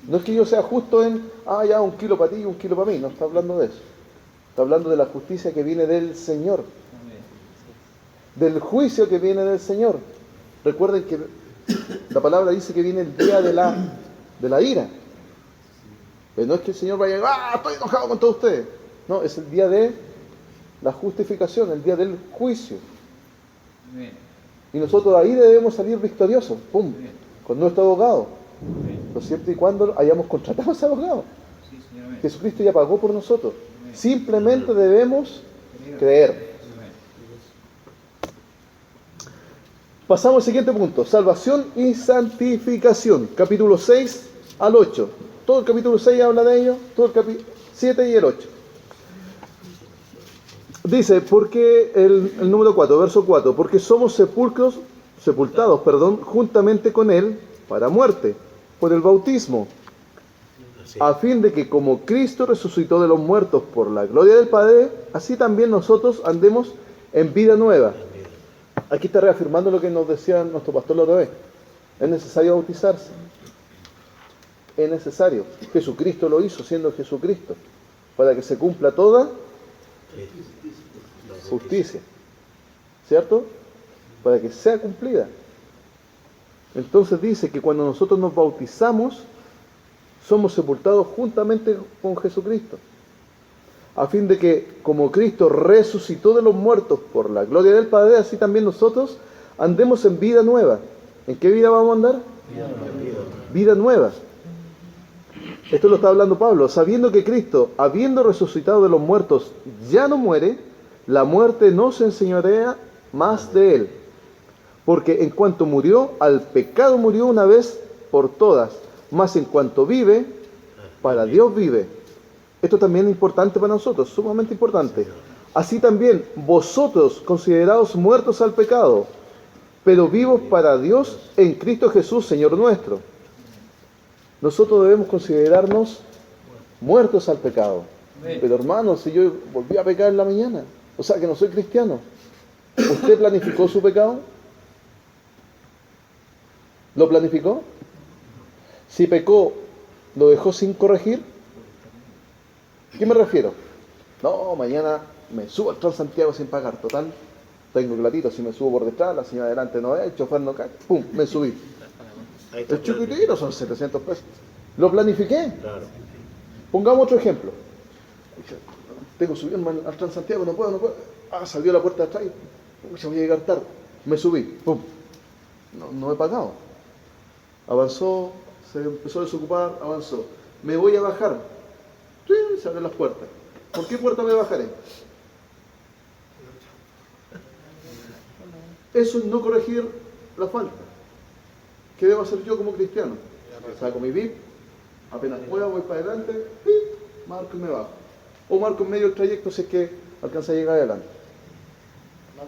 No es que yo sea justo en, ya 1 kilo para ti y 1 kilo para mí. No está hablando de eso. Está hablando de la justicia que viene del Señor. Del juicio que viene del Señor. Recuerden que la palabra dice que viene el día de la ira. Pero no es que el Señor vaya a estoy enojado con todos ustedes. No, es el día de la justificación, el día del juicio. Y nosotros ahí debemos salir victoriosos, ¡pum!, con nuestro abogado. Pero siempre y cuando hayamos contratado a ese abogado. Jesucristo ya pagó por nosotros. Simplemente debemos creer. Pasamos al siguiente punto. Salvación y santificación. Capítulo 6 al 8. Todo el capítulo 6 habla de ello. Todo el capítulo 7 y el 8. Dice, porque el número 4, verso 4. Porque somos sepultados, juntamente con Él para muerte, por el bautismo. A fin de que como Cristo resucitó de los muertos por la gloria del Padre, así también nosotros andemos en vida nueva. Aquí está reafirmando lo que nos decía nuestro pastor la otra vez. Es necesario bautizarse. Es necesario. Jesucristo lo hizo siendo Jesucristo. Para que se cumpla toda justicia. ¿Cierto? Para que sea cumplida. Entonces dice que cuando nosotros nos bautizamos, somos sepultados juntamente con Jesucristo. A fin de que, como Cristo resucitó de los muertos por la gloria del Padre, así también nosotros andemos en vida nueva. ¿En qué vida vamos a andar? Vida nueva. Esto lo está hablando Pablo. Sabiendo que Cristo, habiendo resucitado de los muertos, ya no muere, la muerte no se enseñorea más de él. Porque en cuanto murió, al pecado murió una vez por todas. Mas en cuanto vive, para Dios vive. Esto también es importante para nosotros, sumamente importante. Así también, vosotros considerados muertos al pecado, pero vivos para Dios en Cristo Jesús, Señor nuestro. Nosotros debemos considerarnos muertos al pecado. Pero hermano, si yo volví a pecar en la mañana, o sea que no soy cristiano, ¿usted planificó su pecado? ¿Lo planificó? Si pecó, ¿lo dejó sin corregir? ¿Qué me refiero? No, mañana me subo al Transantiago sin pagar, total. Tengo platito, si me subo por detrás, la señora adelante no ve, el chofer no cae, ¡pum!, me subí. El chiquitito son 700 pesos. ¿Lo planifiqué? Claro. Pongamos otro ejemplo. Tengo que subirme al Transantiago, no puedo. Salió a la puerta de atrás y voy a llegar tarde. Me subí, ¡pum! No he pagado. Avanzó, se empezó a desocupar, avanzó. Me voy a bajar. Se abren las puertas. ¿Por qué puerta me bajaré? Eso es no corregir la falta. ¿Qué debo hacer yo como cristiano? Saco mi VIP, apenas pueda, voy para adelante, ¡pip!, marco y me bajo. O marco en medio del trayecto si es que alcanza a llegar adelante.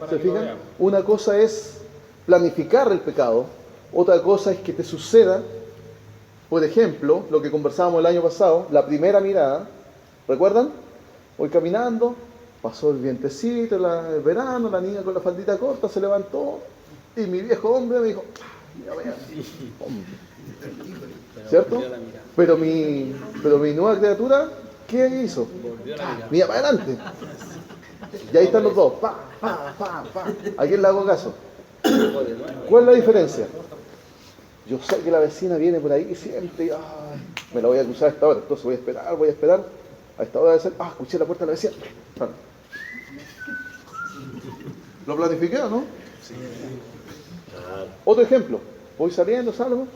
¿Se fijan? Una cosa es planificar el pecado, otra cosa es que te suceda. Por ejemplo, lo que conversábamos el año pasado, la primera mirada, ¿recuerdan? Voy caminando, pasó el vientecito, el verano, la niña con la faldita corta se levantó y mi viejo hombre me dijo, mira, vea, ¿cierto? Pero mi nueva criatura, ¿qué hizo? Mira para adelante. Y ahí están los dos, pa. ¿A quién le hago caso? ¿Cuál es la diferencia? Yo sé que la vecina viene por ahí siempre y me la voy a cruzar a esta hora, entonces voy a esperar, a esta hora de ser, escuché la puerta de la vecina. ¿Lo planifiqué o no? Sí. Otro ejemplo, voy salgo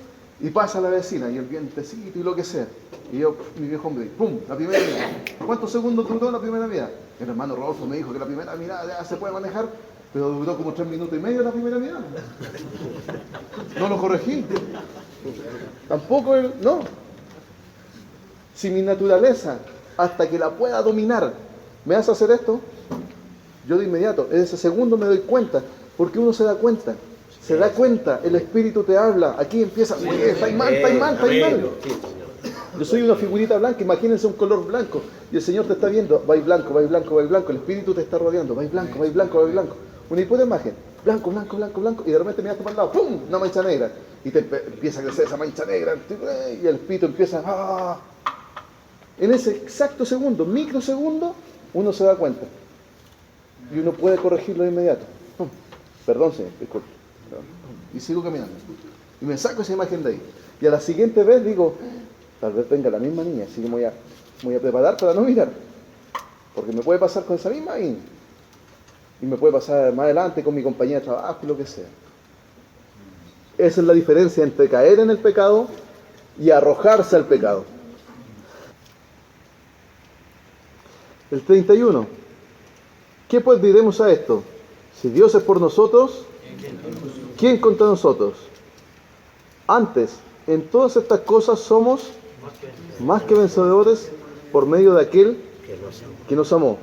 y pasa la vecina y el vientecito y lo que sea. Y yo, mi viejo hombre, ¡pum!, la primera mirada. ¿Cuántos segundos duró la primera mirada? El hermano Rodolfo me dijo que la primera mirada ya se puede manejar, pero duró como 3 minutos y medio la primera mirada. No lo corregí. Tampoco no. Si mi naturaleza, hasta que la pueda dominar, me hace hacer esto, yo de inmediato, en ese segundo me doy cuenta, porque uno se da cuenta. Se da cuenta, el Espíritu te habla, aquí empieza, estáis mal. Yo soy una figurita blanca, imagínense un color blanco, y el Señor te está viendo, vais blanco, el Espíritu te está rodeando, vais blanco. Una hipótesis imagen. blanco, blanco, blanco, blanco, y de repente miraste para el lado, ¡pum!, una mancha negra, y te empieza a crecer esa mancha negra, y el pito empieza ¡ah! En ese exacto segundo, microsegundo, uno se da cuenta, y uno puede corregirlo de inmediato. Perdón, señor, disculpe. Y sigo caminando. Y me saco esa imagen de ahí. Y a la siguiente vez digo, tal vez venga la misma niña, así que me voy a preparar para no mirar. Porque me puede pasar con esa misma niña. Y me puede pasar más adelante con mi compañía de trabajo y lo que sea. Esa es la diferencia entre caer en el pecado y arrojarse al pecado. El 31. ¿Qué pues diremos a esto? Si Dios es por nosotros, ¿quién contra nosotros? Antes, en todas estas cosas somos más que vencedores por medio de aquel que nos amó.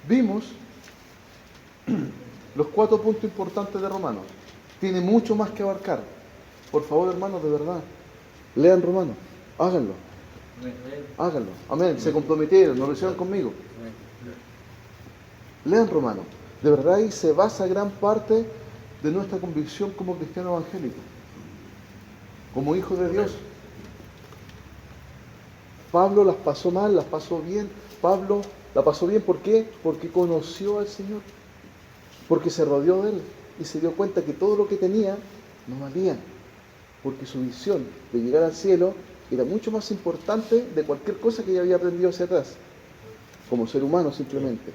Vimos los 4 puntos importantes de Romanos. Tiene mucho más que abarcar. Por favor, hermanos, de verdad, lean Romanos. Háganlo. Háganlo. Amén. Se comprometieron, no lo hicieron conmigo. Lean Romanos. De verdad ahí se basa gran parte de nuestra convicción como cristiano evangélico, como hijo de Dios. Pablo las pasó mal, las pasó bien. Pablo la pasó bien, ¿por qué? Porque conoció al Señor, porque se rodeó de Él y se dio cuenta que todo lo que tenía no valía, porque su visión de llegar al cielo era mucho más importante de cualquier cosa que ella había aprendido hacia atrás, como ser humano simplemente.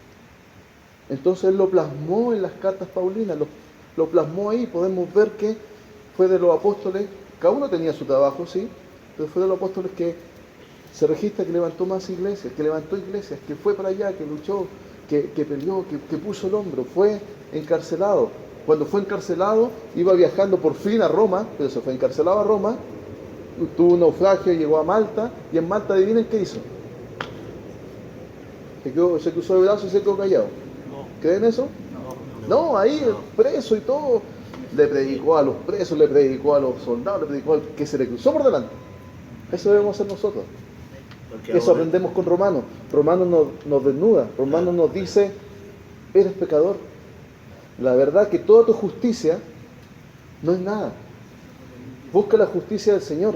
Entonces él lo plasmó en las cartas paulinas, lo plasmó ahí. Podemos ver que fue de los apóstoles, cada uno tenía su trabajo, sí, pero fue de los apóstoles que se registra que levantó más iglesias, que fue para allá, que luchó, que peleó, que puso el hombro, fue encarcelado. Cuando fue encarcelado, iba viajando por fin a Roma, pero se fue encarcelado a Roma, tuvo un naufragio, llegó a Malta, y en Malta, adivinen qué hizo. Se cruzó de brazos y se quedó callado. ¿Creen eso? No, ahí preso y todo. Le predicó a los presos, le predicó a los soldados, le predicó al que se le cruzó por delante. Eso debemos hacer nosotros. Eso aprendemos con Romanos. Romanos nos desnuda. Romanos nos dice, eres pecador. La verdad que toda tu justicia no es nada. Busca la justicia del Señor.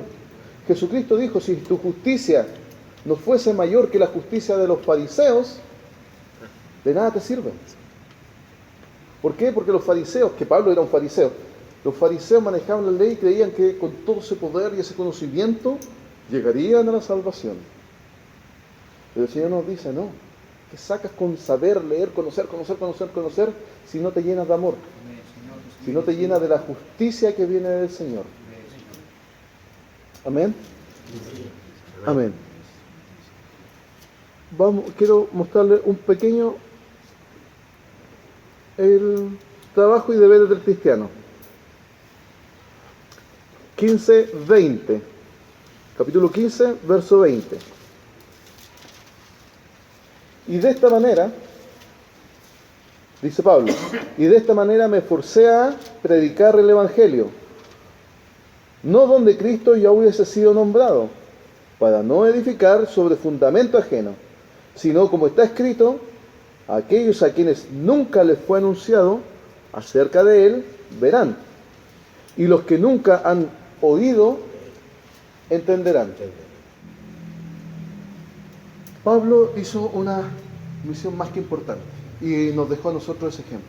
Jesucristo dijo, si tu justicia no fuese mayor que la justicia de los fariseos, de nada te sirve. ¿Por qué? Porque los fariseos, que Pablo era un fariseo, los fariseos manejaban la ley y creían que con todo ese poder y ese conocimiento llegarían a la salvación. Pero el Señor nos dice, no, ¿qué sacas con saber, leer, conocer, si no te llenas de amor? Si no te llenas de la justicia que viene del Señor. Amén. Amén. Quiero mostrarle un pequeño el trabajo y deberes del cristiano. 15:20. Capítulo 15, verso 20. Y de esta manera, dice Pablo, y de esta manera me esforcé a predicar el Evangelio, no donde Cristo ya hubiese sido nombrado, para no edificar sobre fundamento ajeno, sino como está escrito, aquellos a quienes nunca les fue anunciado acerca de Él, verán. Y los que nunca han oído, entenderán. Pablo hizo una misión más que importante y nos dejó a nosotros ese ejemplo.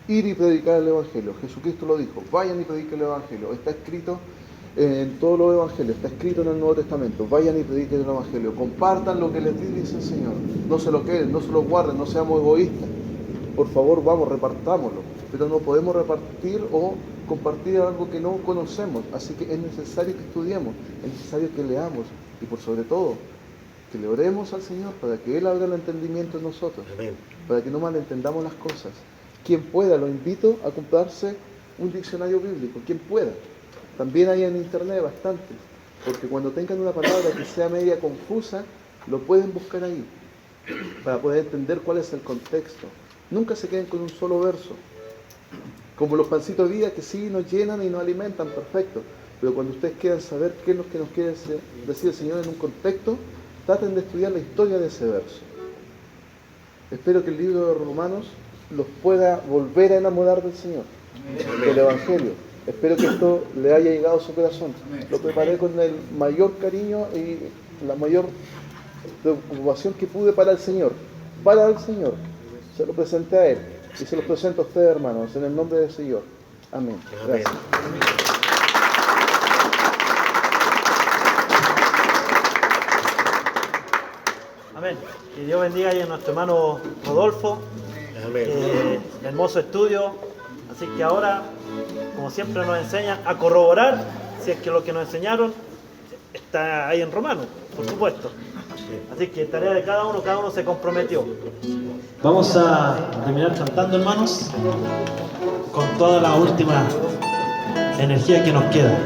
Ir y predicar el Evangelio. Jesucristo lo dijo, vayan y prediquen el Evangelio. Está escrito en todos los Evangelios, está escrito en el Nuevo Testamento. Vayan y prediquen el Evangelio. Compartan lo que les dice el Señor. No se lo queden, no se lo guarden, no seamos egoístas. Por favor, vamos, repartámoslo. Pero no podemos repartir o compartir algo que no conocemos. Así que es necesario que estudiemos, es necesario que leamos y por sobre todo que le oremos al Señor para que Él abra el entendimiento en nosotros. Amén. Para que no malentendamos las cosas. Quien pueda, lo invito a comprarse un diccionario bíblico. Quien pueda. También hay en internet bastantes, porque cuando tengan una palabra que sea media confusa, lo pueden buscar ahí, para poder entender cuál es el contexto. Nunca se queden con un solo verso, como los pancitos de vida que sí nos llenan y nos alimentan, perfecto, pero cuando ustedes quieran saber qué es lo que nos quiere decir el Señor en un contexto, traten de estudiar la historia de ese verso. Espero que el libro de Romanos los pueda volver a enamorar del Señor, del Evangelio. Espero que esto le haya llegado a su corazón. Lo preparé con el mayor cariño y la mayor preocupación que pude para el Señor. Para el Señor. Se lo presenté a Él y se lo presento a ustedes, hermanos, en el nombre del Señor. Amén. Gracias. Amén. Que Dios bendiga a nuestro hermano Rodolfo. Hermoso estudio. Así que ahora, como siempre nos enseñan, a corroborar si es que lo que nos enseñaron está ahí en Romanos, por supuesto. Así que tarea de cada uno se comprometió. Vamos a terminar cantando, hermanos, con toda la última energía que nos queda.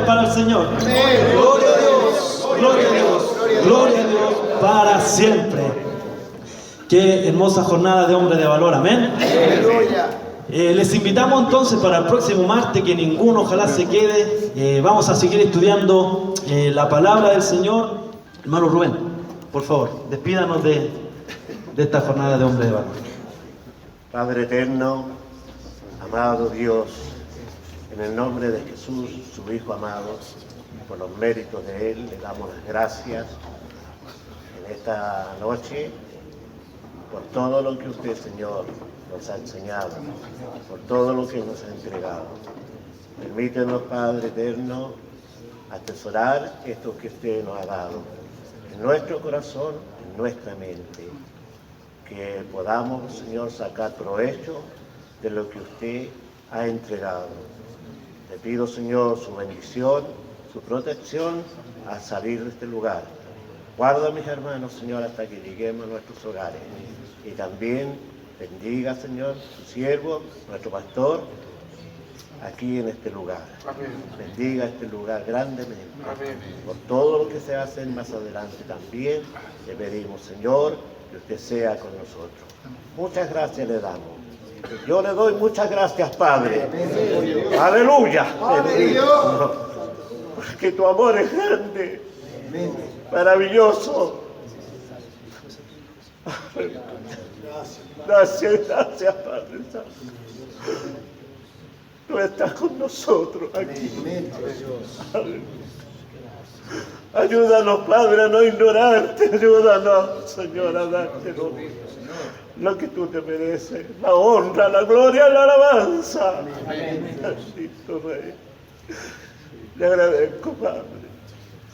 para el Señor. Gloria a Dios, gloria a Dios, gloria a Dios para siempre. Qué hermosa jornada de hombre de valor, amén. Les invitamos entonces para el próximo martes, que ninguno ojalá se quede. Vamos a seguir estudiando la palabra del Señor. Hermano Rubén, por favor, despídanos de esta jornada de hombre de valor. Padre eterno, amado Dios, en el nombre de Jesús, su Hijo amado, por los méritos de Él, le damos las gracias en esta noche por todo lo que usted, Señor, nos ha enseñado, por todo lo que nos ha entregado. Permítenos, Padre eterno, atesorar esto que usted nos ha dado en nuestro corazón, en nuestra mente, que podamos, Señor, sacar provecho de lo que usted ha entregado. Le pido, Señor, su bendición, su protección al salir de este lugar. Guarda a mis hermanos, Señor, hasta que lleguemos a nuestros hogares. Y también bendiga, Señor, su siervo, nuestro pastor, aquí en este lugar. Bendiga este lugar grandemente. Por todo lo que se va a hacer más adelante también, le pedimos, Señor, que usted sea con nosotros. Muchas gracias le damos. Yo le doy muchas gracias, Padre. Aleluya. Porque tu amor es grande, maravilloso. Gracias, gracias, Padre Santo. Tú estás con nosotros aquí. Aleluya. Ayúdanos, Padre, a no ignorarte. Ayúdanos, Señor, a darte lo que tú te mereces. La honra, la gloria, la alabanza. Bendito Rey. Le agradezco, Padre,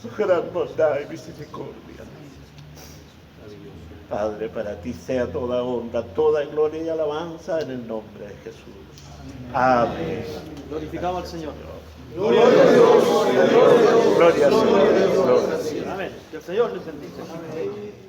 su gran bondad y misericordia. Padre, para ti sea toda honra, toda gloria y alabanza en el nombre de Jesús. Amén. Glorificamos al Señor. Gloria a Dios. Gloria a Dios. Amén. Que el Señor les bendiga. Amén.